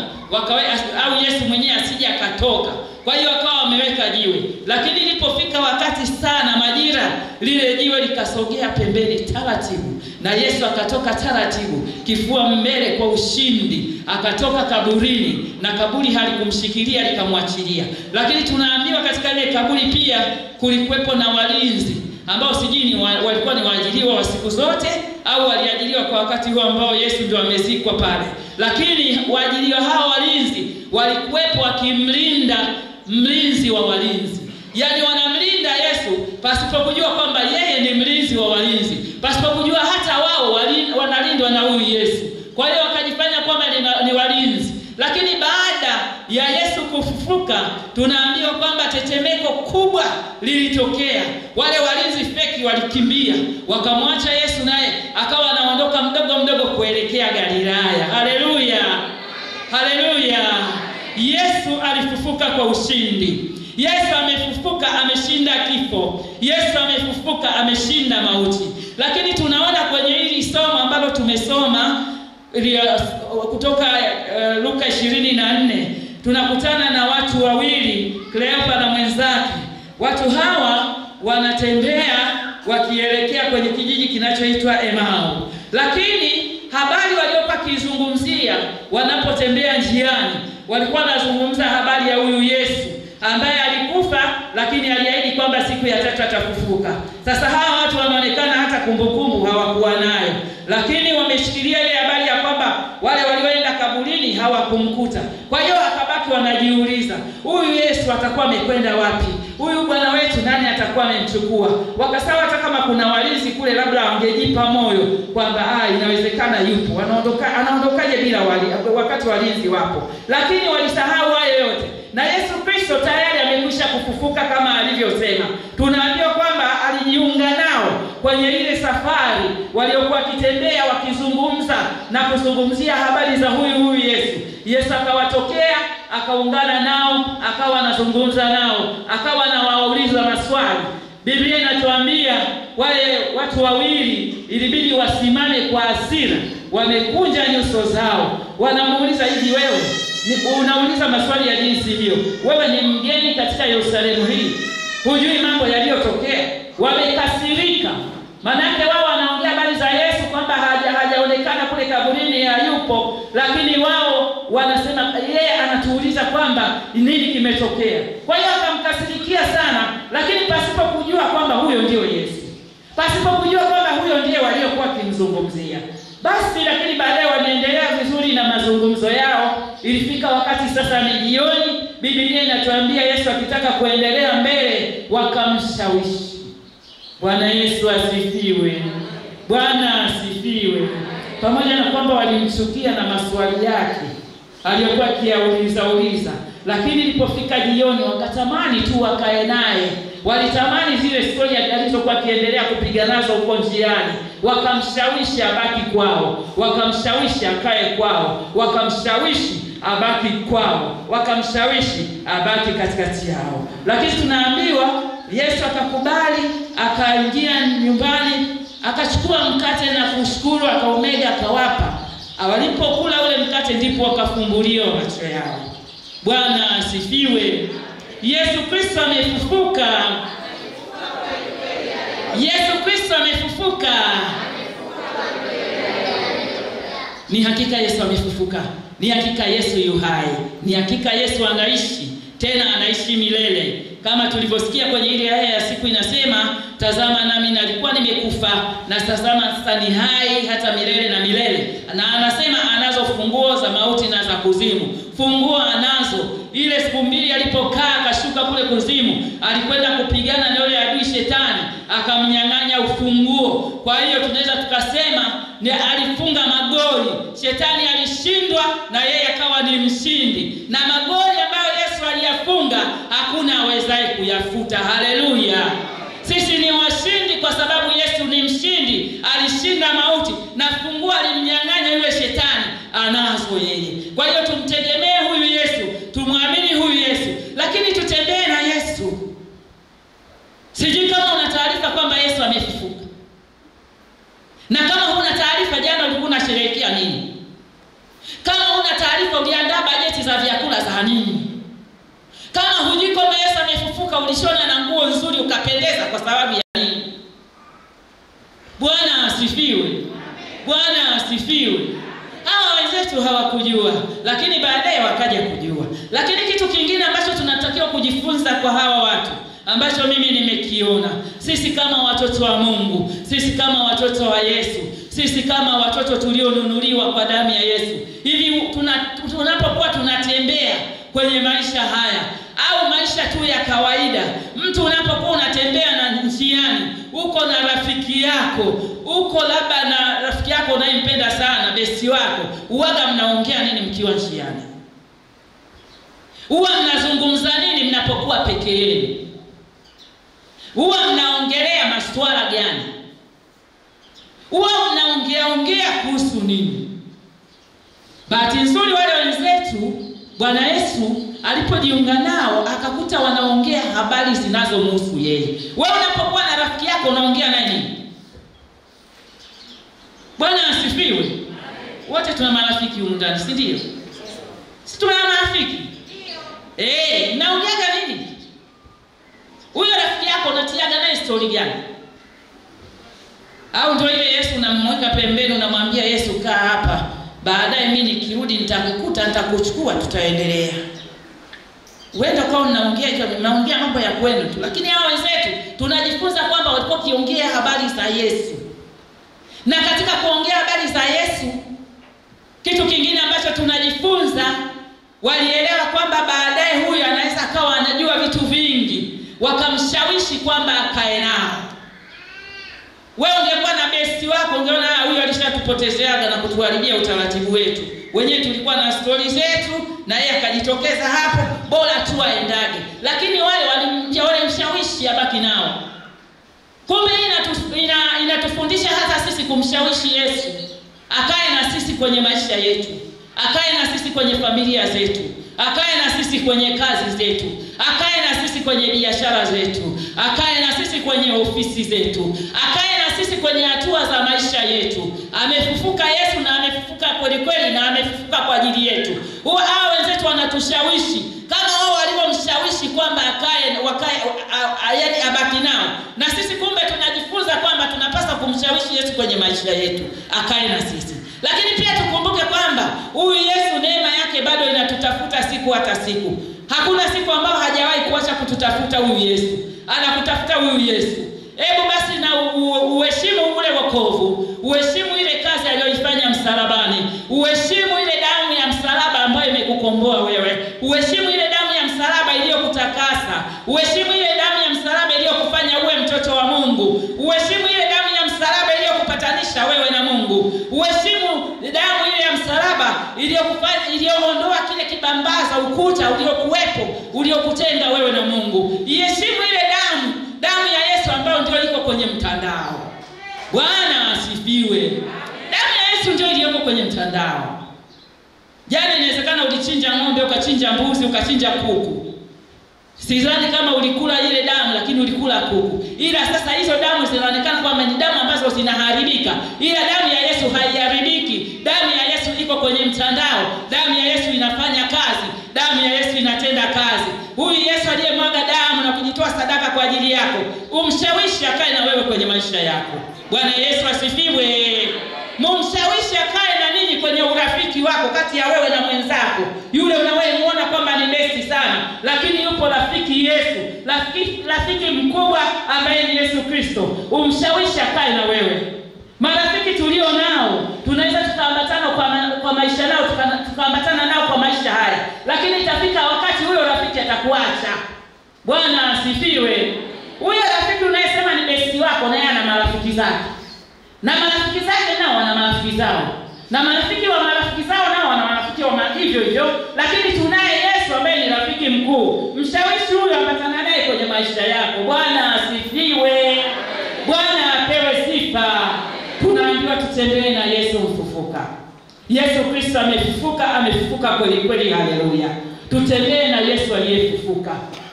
au Yesu mwenyewe asije akatoka. Kwa hiyo wakawa wameweka jiwe. Lakini ilipofika wakati sana majira, lile jiwe likasogea pembeni taratibu, na Yesu akatoka taratibu, kifua mbele kwa ushindi, akatoka kaburini, na kaburi halikumshikilia likamwachilia. Lakini tunaambiwa katika ile kaburi pia kulikuwepo na walinzi ambao sijini walikuwa ni waajiriwa wa siku zote au waliajiriwa kwa wakati huo ambao Yesu ndio amezikwa pale. Lakini waajiriwa hao walinzi walikuwepo wakimlinda mlinzi wa walinzi. Yaani wanamlinda Yesu pasipokujua kwamba yeye ni mlinzi wa walinzi, pasipokujua hata wao wanalindwa na huyu Yesu. Kwa hiyo wakajifanya kwamba ni walinzi. Lakini baada ya Yesu kufufuka, tunaambiwa kwamba tetemeko kubwa lilitokea. Wale walinzi feki walikimbia, wakamwacha Yesu, naye akawa anaondoka mdogo mdogo kuelekea Galilaya. Haleluya. Haleluya. Yesu alifufuka kwa ushindi. Yesu amefufuka, ameshinda kifo. Yesu amefufuka, ameshinda mauti. Lakini tunaona kwenye hili somo ambalo tumesoma kutoka Luka 24, tunakutana na watu wawili, Kleopa na mwenzake. Watu hawa wanatembea wakielekea kwenye kijiji kinachoitwa Emau. Lakini habari waliokuwa kizungumzia wanapotembea njiani, walikuwa wanazungumza habari ya huyu Yesu ambaye alikufa lakini aliahidi kwamba siku ya tatu atafufuka. Sasa hawa watu wanaonekana hata kumbukumbu hawakuwa nayo, lakini wameshikilia ile habari ya kwamba wale walioenda kaburini hawakumkuta. Kwa hiyo akabaki wanajiuliza, huyu Yesu atakuwa amekwenda wapi? Huyu Bwana wetu nani atakuwa amemchukua? Wakasawa hata kama kuna walinzi kule, labda wangejipa moyo kwamba inawezekana yupo. Anaondokaje bila wakati walinzi wapo? Lakini walisahau hayo yote. Na Yesu Kristo tayari amekwisha kufufuka kama alivyosema. Tunaambiwa kwamba alijiunga nao kwenye ile safari waliokuwa kitembea wakizungumza na kuzungumzia habari za huyu Yesu. Yesu akawatokea, akaungana nao, akawa anazungumza nao, akawa anawauliza maswali. Biblia inatuambia wale watu wawili ilibidi wasimame kwa hasira, wamekunja nyuso zao. Wanamuuliza, hivi wewe unauliza maswali ya jinsi hiyo? Wewe ni mgeni katika Yerusalemu hii, hujui mambo yaliyotokea? Wamekasirika. Manake wao wanaongea habari za Yesu kwamba hajaonekana kule kaburini, hayupo, lakini wao wanasema yeye anatuuliza kwamba nini kimetokea. Kwa hiyo akamkasirikia sana, lakini pasipo kujua kwamba huyo ndio Yesu, pasipo kujua kwamba huyo ndiye waliokuwa kimzungumzia. Basi lakini baadaye wanaendelea vizuri na mazungumzo yao. Ilifika wakati sasa ni jioni. Biblia inatuambia Yesu akitaka kuendelea mbele wakamshawishi. Bwana Yesu asifiwe. Bwana asifiwe. Pamoja na kwamba walimchukia na maswali yake aliyokuwa akiuliza, lakini ilipofika jioni wakatamani tu wakae naye. Walitamani zile stori alizokuwa akiendelea kupiga nazo huko njiani. Wakamshawishi abaki kwao, wakamshawishi akae kwao, wakamshawishi abaki kwao, wakamshawishi abaki katikati yao. Lakini tunaambiwa Yesu akakubali, akaingia nyumbani, akachukua mkate na kushukuru, akaumega, akawapa. Walipokula ule mkate ndipo wakafumbuliwa macho yao. Bwana asifiwe. Yesu Kristo amefufuka. Yesu Kristo amefufuka. Ni hakika Yesu amefufuka. Ni hakika Yesu yu hai. Ni hakika Yesu anaishi, tena anaishi milele. Kama tulivyosikia kwenye ile aya ya siku inasema, tazama nami nalikuwa nimekufa, na tazama sasa ni hai hata milele na milele. Na anasema anazo funguo za mauti na za kuzimu. Funguo anazo. Ile siku mbili alipokaa akashuka kule kuzimu, alikwenda kupigana na yule adui shetani, akamnyang'anya ufunguo. Kwa hiyo tunaweza tukasema ni alifunga magoli. Shetani alishindwa na yeye akawa ni mshindi. Na magoli ambayo Yesu aliyafunga hakuna awezaye kuyafuta. Haleluya. Sisi ni washindi kwa sababu Yesu ni mshindi. Alishinda mauti na funguo alimnyang'anya yule shetani, anazo yeye. Kwa hiyo tumtegemee huyu Yesu, tumwamini huyu Yesu, lakini tutembee na Yesu. Sijui kama una taarifa kwamba Yesu amefufuka. Na kama huna taarifa, jana ulikuwa unasherehekea nini? Kama huna taarifa, uliandaa bajeti za vyakula za nini? Kama hujui kwamba Yesu amefufuka, ulishona na nguo nzuri ukapendeza kwa sababu ya nini? Bwana asifiwe. Bwana asifiwe. Hawa wenzetu hawakujua, lakini baadaye wakaja kujua. Lakini kitu kingine ambacho tunatakiwa kujifunza kwa hawa watu, ambacho mimi nimekiona, sisi kama watoto wa Mungu, sisi kama watoto wa Yesu, sisi kama watoto tulionunuliwa kwa damu ya Yesu, hivi tunapokuwa tunatembea kwenye maisha haya au maisha tu ya kawaida, mtu unapokuwa unatembea na njiani, uko na rafiki yako, uko labda na rafiki yako unayempenda sana, besti wako, uwaga mnaongea nini mkiwa njiani? Huwa mnazungumza nini mnapokuwa peke yenu? Huwa mnaongelea masuala gani? Huwa mnaongea kuhusu nini? Bahati nzuri wale wenzetu, Bwana Yesu alipojiunga nao akakuta wanaongea habari zinazomhusu yeye. Wewe unapokuwa na rafiki yako unaongea naye nini? Bwana asifiwe. Wote tuna marafiki humu ndani, si ndio? Si tuna marafiki? Naongeaga nini? Huyo rafiki yako unatiaga naye story gani? Au ndio ile Yesu unamweka pembeni unamwambia Yesu kaa hapa, baadaye mimi nikirudi nitakukuta nitakuchukua tutaendelea. Wewe kwa unaongea mambo ya kwenu tu, lakini hao wenzetu tunajifunza kwamba walikuwa kiongea habari za Yesu. Na katika kuongea habari za Yesu, kitu kingine ambacho tunajifunza, walielewa kwamba baadaye huyu anaweza akawa anajua vitu vingi, wakamshawishi kwamba akae nao. Wewe ungekuwa na besti wako ungeona huyu alishatupotezea na kutuharibia utaratibu wetu. Wenyewe tulikuwa na stories zetu na yeye akajitokeza hapo, bora tu aendage. Lakini wale walimshawishi abaki nao. Kumbe inatufundisha hata sisi kumshawishi Yesu akae na sisi kwenye maisha yetu, akae na sisi kwenye familia zetu, akae na sisi kwenye kazi zetu, akae na sisi kwenye biashara zetu, akae na sisi kwenye ofisi zetu, akae na sisi kwenye hatua za maisha yetu. Amefufuka Yesu, na amefufuka kweli kweli, na amefufuka kwa ajili yetu. Hao wenzetu wanatushawishi kama wao walivyomshawishi kwamba yaani abaki nao. Na sisi kumbe tunajifunza kwamba tunapaswa kumshawishi Yesu kwenye maisha yetu, akae na sisi. Lakini pia tukumbuke kwamba huyu Yesu neema yake bado inatutafuta siku hata siku. Hakuna siku ambayo hajawahi kuacha kututafuta huyu Yesu. Anakutafuta huyu Yesu. Hebu basi na uheshimu ule wokovu, uheshimu ile kazi aliyoifanya msalabani, uheshimu ile damu ya msalaba ambayo imekukomboa wewe, uheshimu ile damu ya msalaba iliyokutakasa, uheshimu ile damu ya msalaba iliyokufanya uwe mtoto wa Mungu, uheshimu ile damu ya msalaba iliyokupatanisha wewe na Mungu, uheshimu damu ile ya msalaba iliyoondoa kile kibambaza, ukuta uliokuwepo, uliokutenga wewe na Mungu. Iheshimu ile damu ya Yesu ambayo ndio iko kwenye mtandao. Bwana asifiwe. Damu ya Yesu ndio iliyoko kwenye mtandao. Jana inawezekana ulichinja ng'ombe, ukachinja mbuzi, ukachinja kuku. Sidhani kama ulikula ile damu, lakini ulikula kuku. Ila sasa hizo damu zinaonekana kwamba ni damu ambazo zinaharibika. Ila damu ya Yesu haiharibiki. Damu ya Yesu iko kwenye mtandao. Damu ya Yesu inafanya kazi. Damu ya Yesu inatenda kazi. Huyu Yesu aliyemwaga damu na kujitoa sadaka kwa ajili yako, umshawishi akae na wewe kwenye maisha yako. Bwana Yesu asifiwe. Mumshawishi akae na ninyi kwenye urafiki wako kati ya wewe na mwenzako. Yule unayemuona kwamba ni besti sana, lakini yupo rafiki Yesu, rafiki mkubwa ambaye ni Yesu Kristo. Umshawishi akae na wewe. Marafiki tulio nao tunaweza tukaambatana kwa maisha nao, tukaambatana nao kwa maisha haya, lakini itafika wakati huyo rafiki atakuacha. Bwana asifiwe. Huyo rafiki unayesema ni besti wako, na yeye ana marafiki zake, na marafiki zake nao wana marafiki zao, na marafiki wa marafiki zao nao wana marafiki wa hivyo hivyo. Lakini tunaye Yesu ambaye ni rafiki mkuu. Mshawishi huyo ambatana naye kwenye maisha yako. Bwana asifiwe. Bwana apewe sifa. Tunaambiwa tutembee na Yesu mfufuka. Yesu Kristo amefufuka kweli kweli, haleluya. Tutembee na Yesu aliyefufuka.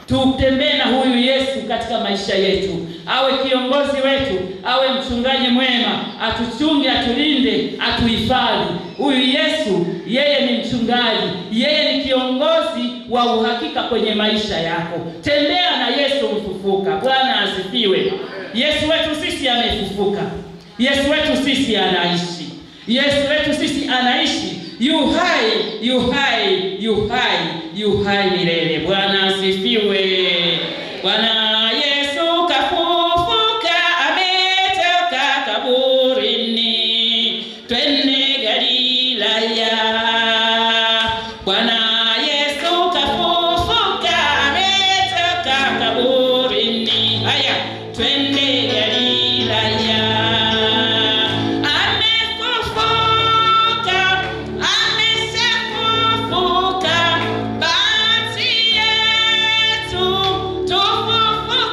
Tutembee na huyu Yesu katika maisha yetu. Awe kiongozi wetu, awe mchungaji mwema, atuchunge, atulinde, atuhifadhi. Huyu Yesu, yeye ni mchungaji, yeye ni kiongozi wa uhakika kwenye maisha yako. Tembea na Yesu mfufuka. Bwana asifiwe. Yesu wetu sisi amefufuka. Yesu wetu sisi anaishi. Yesu wetu sisi anaishi. Yu hai, yu hai, yu hai, yu hai milele. Bwana asifiwe. Bwana Yesu kafufuka, ametoka kaburini, twende Galilaya. Bwana Yesu kafufuka, ametoka kaburini, haya twende Galilaya. Tufufuka,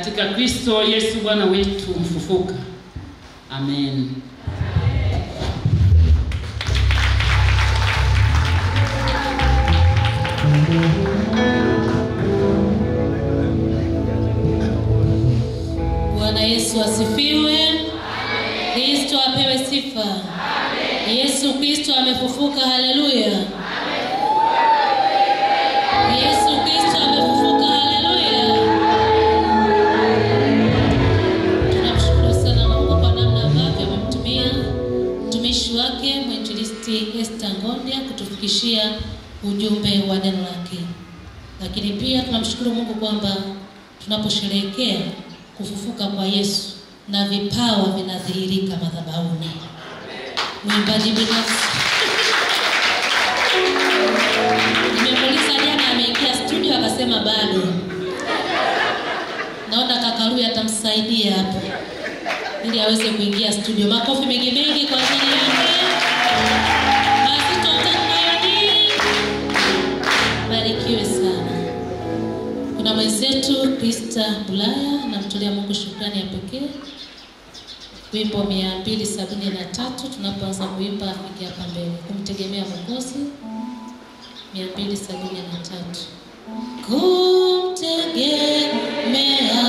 katika Kristo Yesu Bwana wetu mfufuka. Amen. Bwana Yesu asifiwe. Kristo apewe sifa. Yesu Kristo amefufuka. Haleluya. Yesu Kristo amefufuka. Haleluya. Tunamshukuru sana Mungu kwa namna ambavyo amemtumia mtumishi wake mwinjilisti Esther Ngondia kutufikishia ujumbe wa neno lake. Lakini pia tunamshukuru Mungu kwamba tunaposherehekea kufufuka kwa Yesu na vipawa vinadhihirika madhabahuni. Mwimbaji binafsi nimemuuliza jana, ameingia studio akasema bado. Naona Kakaruya atamsaidia hapo ili aweze kuingia studio. Makofi mengi mengi kwa ajili yake. Barikiwe sana. Kuna mwenzetu Krista Bulaya, namtolea Mungu shukrani ya pekee. Wimbo 273 tunapoanza kuimba afike hapa mbele. Kumtegemea Mwokozi 273. Kumtegemea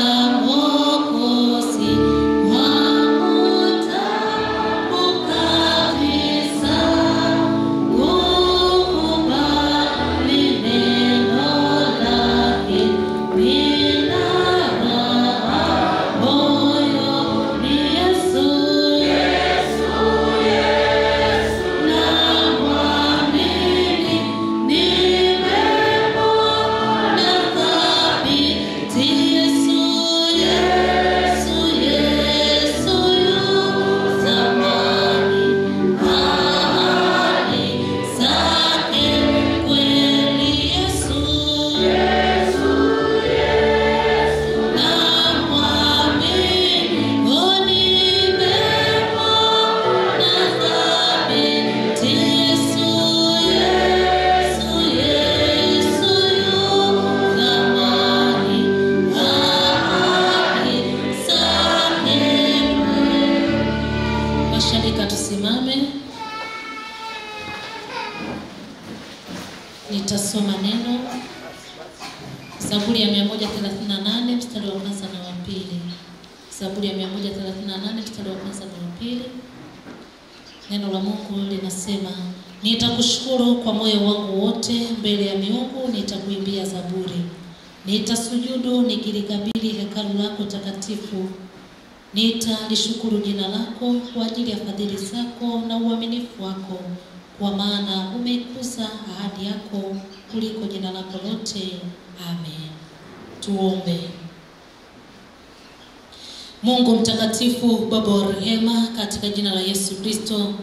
Mwokozi nitasoma neno. Zaburi ya 138 mstari wa kwanza na wa pili. Zaburi ya 138 mstari wa kwanza na wa pili. Neno la Mungu linasema, nitakushukuru kwa moyo wangu wote, mbele ya miungu nitakuimbia zaburi. Nitasujudu nikilikabili hekalu lako takatifu. Nitalishukuru jina lako kwa ajili ya fadhili zako na uaminifu wako, kwa maana umeikuza ahadi yako kuliko jina lako lote. Amen. Tuombe. Mungu mtakatifu, Baba wa rehema, katika jina la Yesu Kristo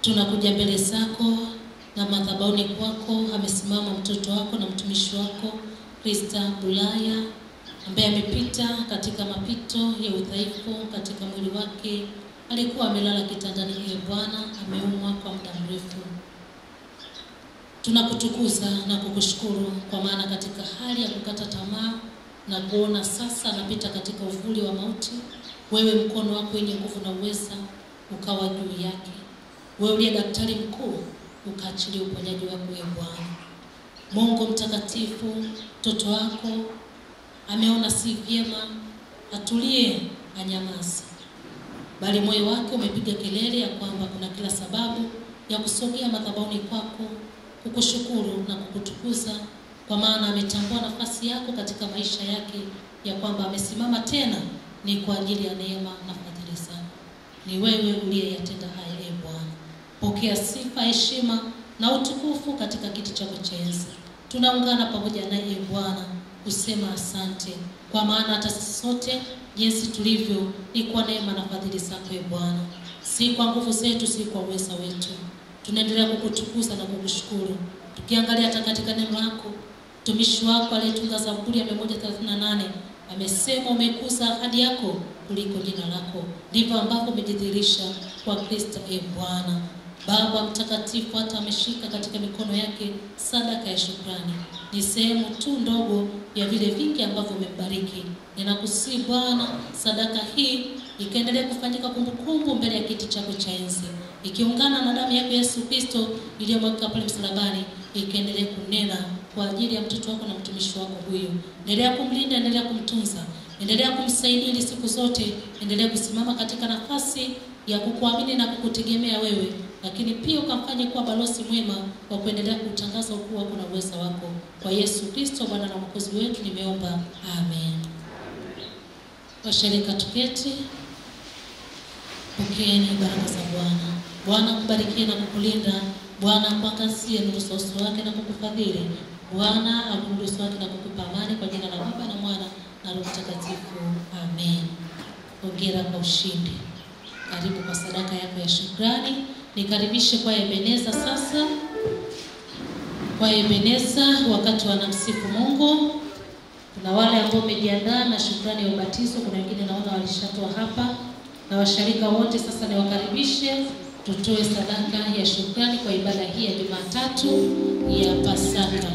tunakuja mbele zako na madhabahuni kwako amesimama mtoto wako na mtumishi wako Krista Bulaya, ambaye amepita katika mapito ya udhaifu katika mwili wake. Alikuwa amelala kitandani, ye Bwana, ameumwa kwa muda mrefu. Tunakutukuza na kukushukuru kwa maana katika hali ya kukata tamaa na kuona sasa anapita katika uvuli wa mauti, wewe mkono wako wenye nguvu na uweza ukawa juu yake. Wewe uliye daktari mkuu ukaachilia uponyaji wako, ye Bwana. Mungu mtakatifu, mtoto wako ameona si vyema atulie anyamaze, bali moyo wake umepiga kelele ya kwamba kuna kila sababu ya kusogea madhabahuni kwako kukushukuru na kukutukuza, kwa maana ametambua nafasi yako katika maisha yake, ya kwamba amesimama tena ni kwa ajili ya neema na fadhili zako. Ni wewe uliyeyatenda haya, e Bwana. Pokea sifa, heshima na utukufu katika kiti chako cha enzi. Tunaungana pamoja naye, e Bwana, kusema asante, kwa maana hata sisi sote jinsi tulivyo ni kwa neema na fadhili zako, e Bwana. Si kwa nguvu zetu, si kwa uwezo wetu. Tunaendelea kukutukuza na kukushukuru. Tukiangalia hata katika neno lako, mtumishi wako aliyetunga Zaburi ya 138 amesema umekuza ahadi yako kuliko jina lako. Ndivyo ambavyo umejidhihirisha kwa Kristo, e Bwana. Baba mtakatifu, hata ameshika katika mikono yake sadaka ya shukrani. ni sehemu tu ndogo ya vile vingi ambavyo umembariki. Ninakusihi Bwana, sadaka hii ikaendelee kufanyika kumbukumbu mbele ya kiti chako cha enzi, ikiungana na damu yako Yesu Kristo iliyomwagika pale msalabani, ikaendelee kunena kwa ajili ya mtoto wako na mtumishi wako huyu. Endelea kumlinda, endelea kumtunza, endelea kumsaidia ili siku zote endelea kusimama katika nafasi ya kukuamini na kukutegemea wewe, lakini pia ukamfanye kuwa balozi mwema wa kuendelea kutangaza ukuu wako na uwezo wako. Kwa Yesu Kristo Bwana na Mwokozi wetu nimeomba, amen. Washirika tuketi, pokeeni baraka za Bwana. Bwana kubarikie na kukulinda, Bwana kuangazie nuru za uso wake na kukufadhili, Bwana akurudie uso wake na kukupa amani, kwa jina la Baba na Mwana na Roho Mtakatifu, amen. Hongera kwa ushindi. Karibu kwa sadaka yako ya shukrani. Nikaribishe kwa Ebeneza sasa. Kwa Ebeneza wakati wanamsifu Mungu. Kuna wale ambao wamejiandaa na shukrani ya ubatizo, kuna wengine naona walishatoa hapa. Na washirika wote sasa niwakaribishe tutoe sadaka ya shukrani kwa ibada hii ya Jumatatu ya Pasaka.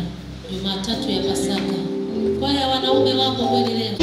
Jumatatu ya Pasaka. Kwa ya wanaume wako kweli leo.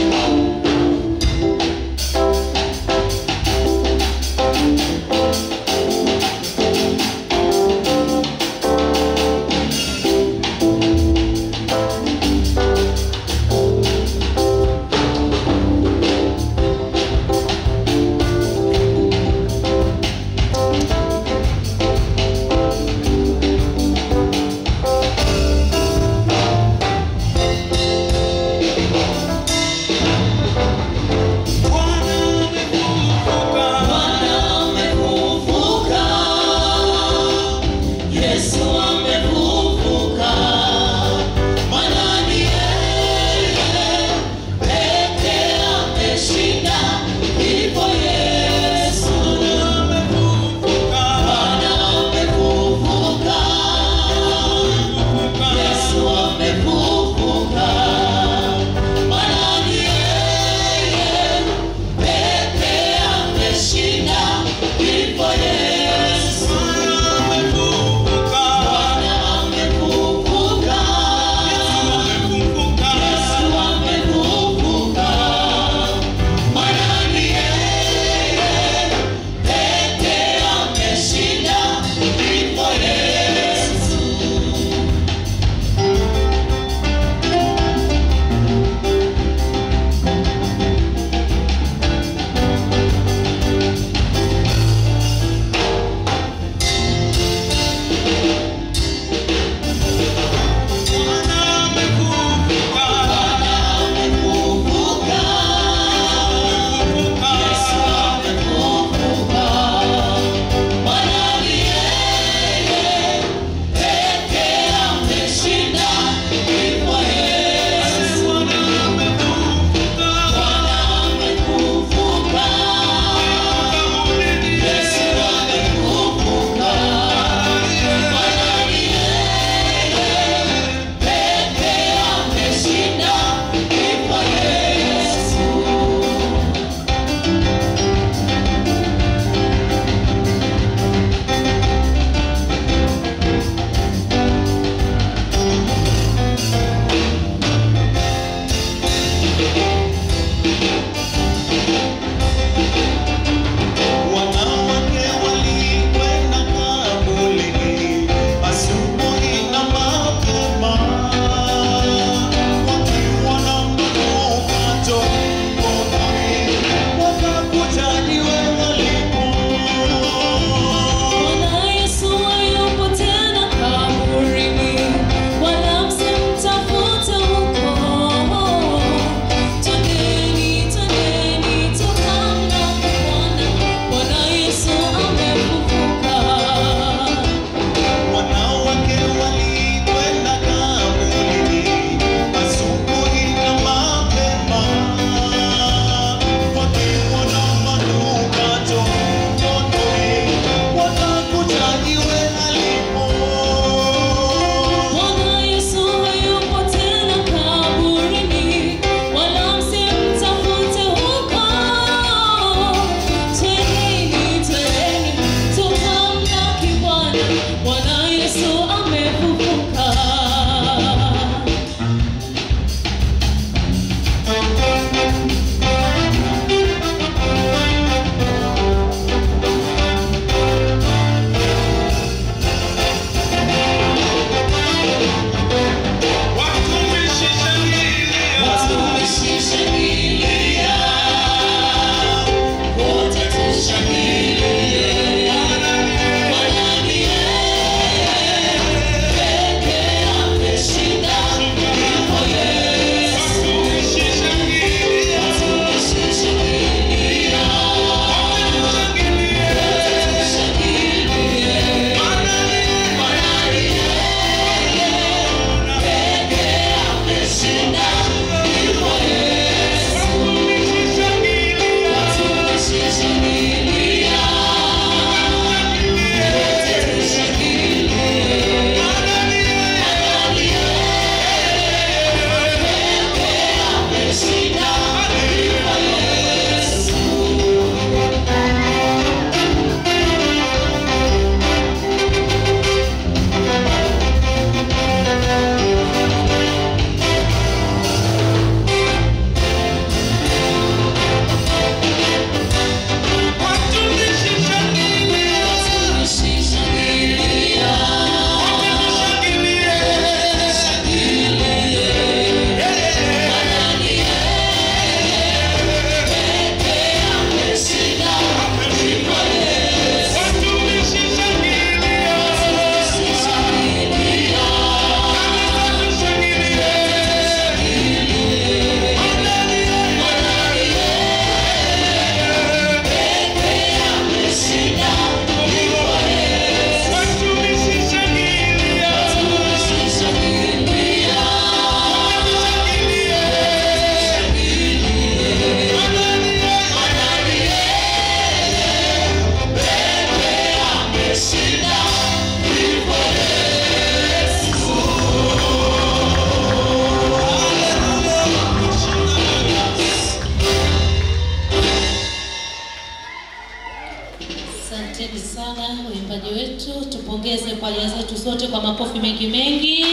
Asanteni sana waimbaji wetu, tupongeze kwaya zetu sote kwa makofi mengi mengi.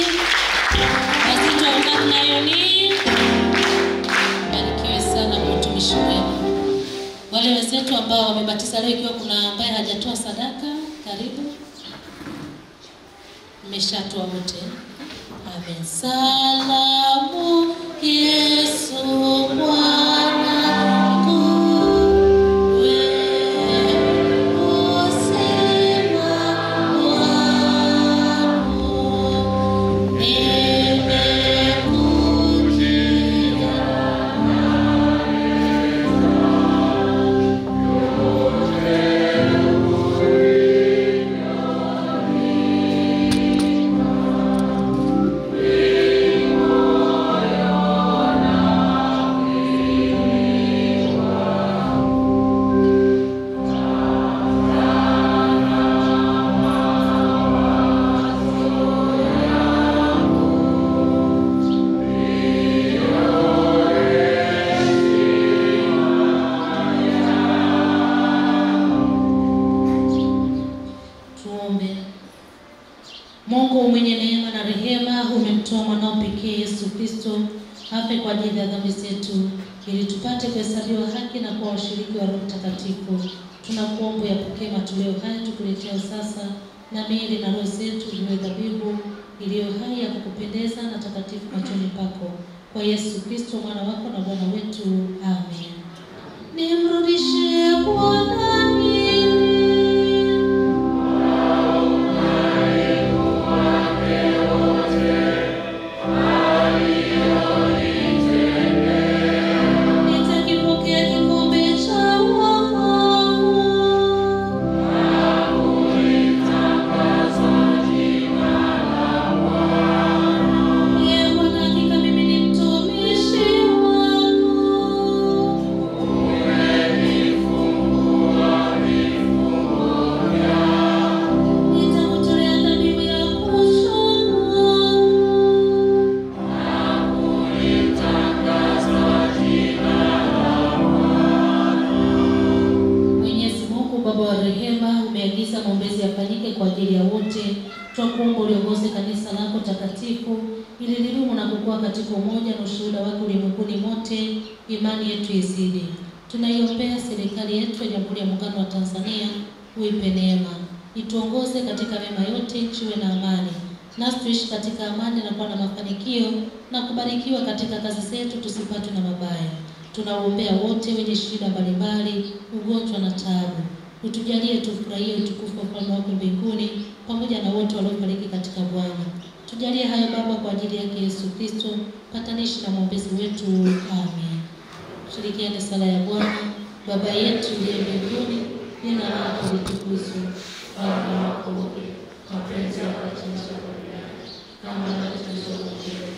Wazito wa Nayoni, barikiwe sana kwa utumishi wenu. Wale wenzetu ambao wamebatiza leo, ikiwa kuna ambaye hajatoa sadaka, karibu. Mmeshatoa wote. Amen. Salamu Yesu Bwana. Mungu mwenye neema na rehema, umemtoa mwanao pekee Yesu Kristo afe kwa ajili ya dhambi zetu ili tupate kuhesabiwa haki na kuwa washiriki wa Roho Mtakatifu. Tunakuomba yapokee matoleo haya tukuletea sasa, na miili na roho zetu ziwe dhabihu iliyo hai ya kukupendeza na takatifu machoni pako. Kwa Yesu Kristo mwana wako na Bwana wetu. Amen. Nimrudishie Bwana Tunakuomba uliongoze kanisa lako takatifu ili lidumu na kukua katika umoja na ushuhuda wako ulimwenguni mote, imani yetu izidi. Tunaiombea serikali yetu ya Jamhuri ya Muungano wa Tanzania, uipe neema. Ituongoze katika mema yote, nchiwe na amani. Nasi tuishi katika amani na kuwa na mafanikio na kubarikiwa katika kazi zetu, tusipatwe na mabaya. Tunaombea wote wenye shida mbalimbali, ugonjwa na taabu. Utujalie tufurahie utukufu wa Bwana wako mbinguni pamoja na wote waliofariki katika Bwana. Tujalie hayo Baba kwa ajili yake Yesu Kristo, patanishi na mwombezi wetu. Amen. Shirikiane sala ya Bwana. Baba yetu uliye mbinguni, jina lako litukuzwe. Ufalme wako uje. Mapenzi yako yatimizwe duniani kama yanatimizwa mbinguni.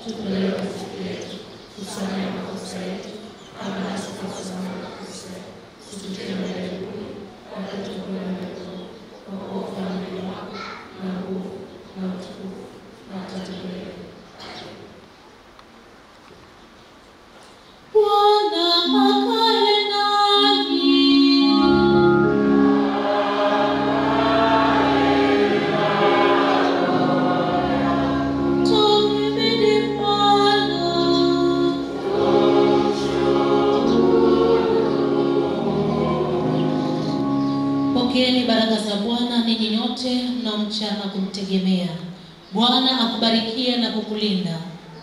Tupe leo riziki yetu. Tusamehe makosa yetu kama nasi tunasamehe wanaokosea. Usitutie majaribuni, bali tuokoe na maovu. Kwa kuwa ufalme ni wako na nguvu na utukufu na hata milele. Bwana akae nanyi. Tumhimidi Bwana. Pokeeni baraka za Bwana ninyi nyote mnaomcha na kumtegemea. Bwana akubarikie na kukulinda.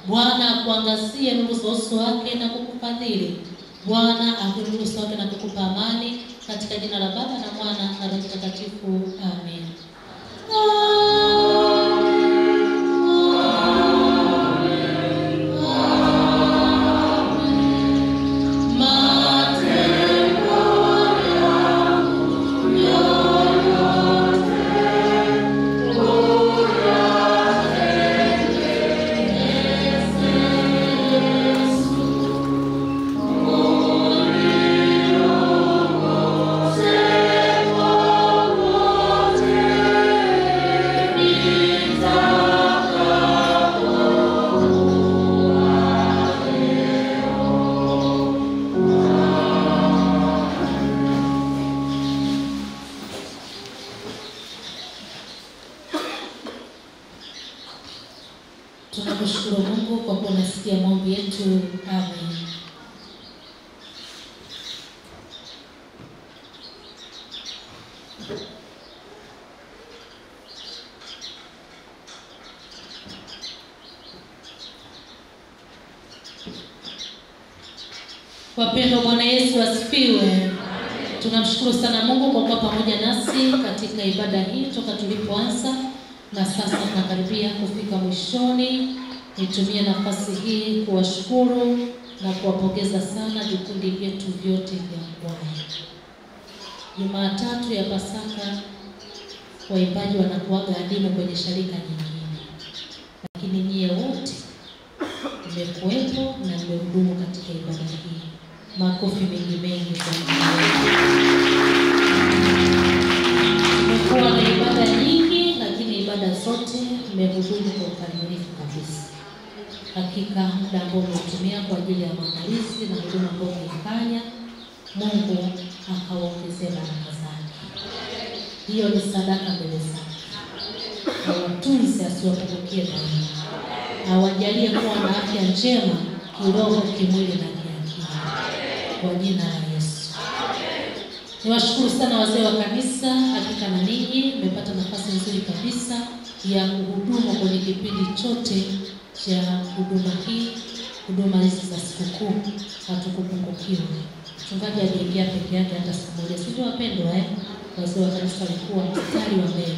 Bwana akuangazie nuru za uso wake na kukufadhili. Bwana akuinulie uso wake na kukupa amani, katika jina la Baba na Mwana na Roho Mtakatifu. Amen. wetu. Amen. Wapendwa, Bwana Yesu asifiwe. Tunamshukuru sana Mungu kwa kuwa pamoja nasi katika ibada hii toka tulipoanza na sasa tunakaribia kufika mwishoni. Nitumie nafasi hii kuwashukuru na kuwapongeza sana vikundi vyetu vyote vya kwaya. Jumatatu ya Pasaka waimbaji wanakuaga adimu kwenye sharika nyingine, lakini nyie wote mmekuwepo na mmehudumu katika ibada hii. Makofi mengi kwa tumekuwa na ibada nyingi, lakini ibada zote mmehudumu kwa ukamilifu kabisa. Hakika muda ambao mmetumia kwa ajili ya maandalizi na huduma ambao mmefanya, Mungu akawaongezea baraka zake. Hiyo ni sadaka mbele zake. Awatunze asiwapungukie baraka. Awajalie kuwa na afya njema kiroho, kimwili na kiakili. Kwa jina la Yesu. Niwashukuru sana wazee wa kanisa, hakika na ninyi mmepata nafasi nzuri kabisa ya kuhudumu kwenye kipindi chote cha huduma hii, huduma hizi za sikukuu. Hatukupungukiwa. Mchungaji aliingia peke yake hata siku moja. Sisi wapendwa, wazee wa kanisa walikuwa mstari wa mbele.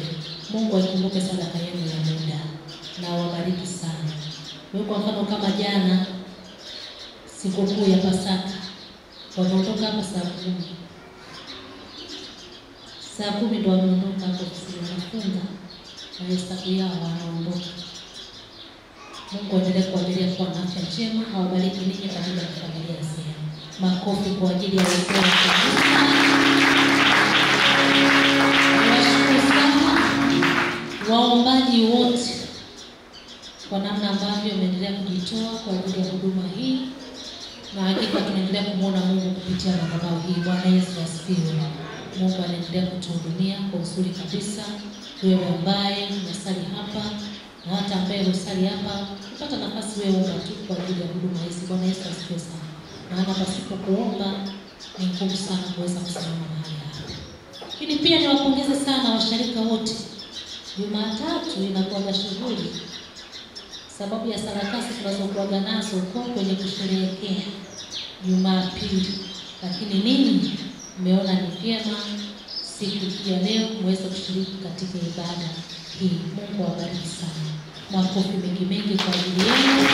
Mungu aikumbuke sadaka yenu ya muda na wabariki sana. Kwa mfano kama jana sikukuu ya Pasaka, wanaondoka hapa saa 10. Saa 10 ndio wanaondoka hapo kufunga na hesabu yao wanaondoka. Mungu aendelee kuwajalia kuwa na afya njema, awabariki ninyi pamoja na familia zenu. Makofi kwa ajili ya wazee wa kanisa. Niwashukuru sana waombaji wote kwa namna ambavyo wameendelea kujitoa kwa ajili ya huduma hii, na hakika tunaendelea kumuona Mungu kupitia madhabahu hii. Bwana Yesu asifiwe. Mungu anaendelea kutuhudumia kwa uzuri kabisa. Wewe ambaye unasali hapa na hata ambaye unasali hapa, upata nafasi wewe omba tu kwa ajili ya huduma hizi. Bwana Yesu asifiwe sana. Maana pasipo kuomba ni ngumu sana kuweza kusimama mahali hapa. Lakini pia niwapongeze sana washirika wote. Jumatatu inakuwa shughuli sababu ya sarakasi tunazokuaga nazo kwa kwenye kusherehekea Jumapili. Lakini ninyi mmeona ni vyema siku ya leo muweze kushiriki katika ibada hii. Mungu awabariki sana. Makofi mengi kwa ajili yenu.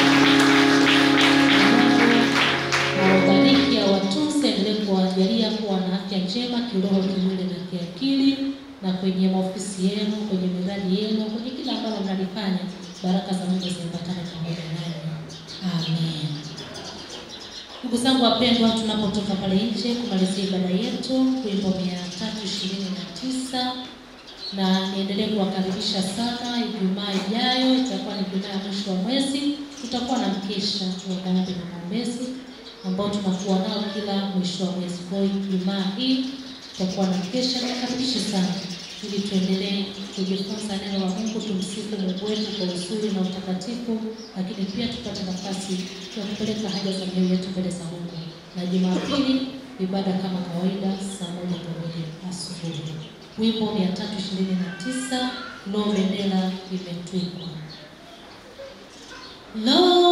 Awabariki, awatunze, endelee kuwajalia kuwa na afya njema kiroho, kimwili na kiakili, na kwenye maofisi yenu, kwenye miradi yenu, kwenye kila ambalo mnalifanya, baraka za Mungu ziambatane pamoja nanyi. Amen. Ndugu zangu wapendwa, tunapotoka pale nje kumalizia ibada yetu, wimbo 329, na niendelee kuwakaribisha sana. Ijumaa ijayo itakuwa ni Ijumaa ya mwisho wa mwezi, tutakuwa na mkesha wa maombi na maombezi ambao tunakuwa nao kila mwisho wa mwezi. Kwa hiyo Ijumaa hii tutakuwa na mkesha, na karibisha sana ili tuendelee kujifunza neno la Mungu, tumsifu Mungu wetu kwa uzuri na utakatifu, lakini pia tupate nafasi ya kupeleka haja za mioyo yetu mbele za Mungu. Na Jumapili ibada kama kawaida saa 1 asubuhi. Wimbo 329, Lo, bendera imetwikwa. Lo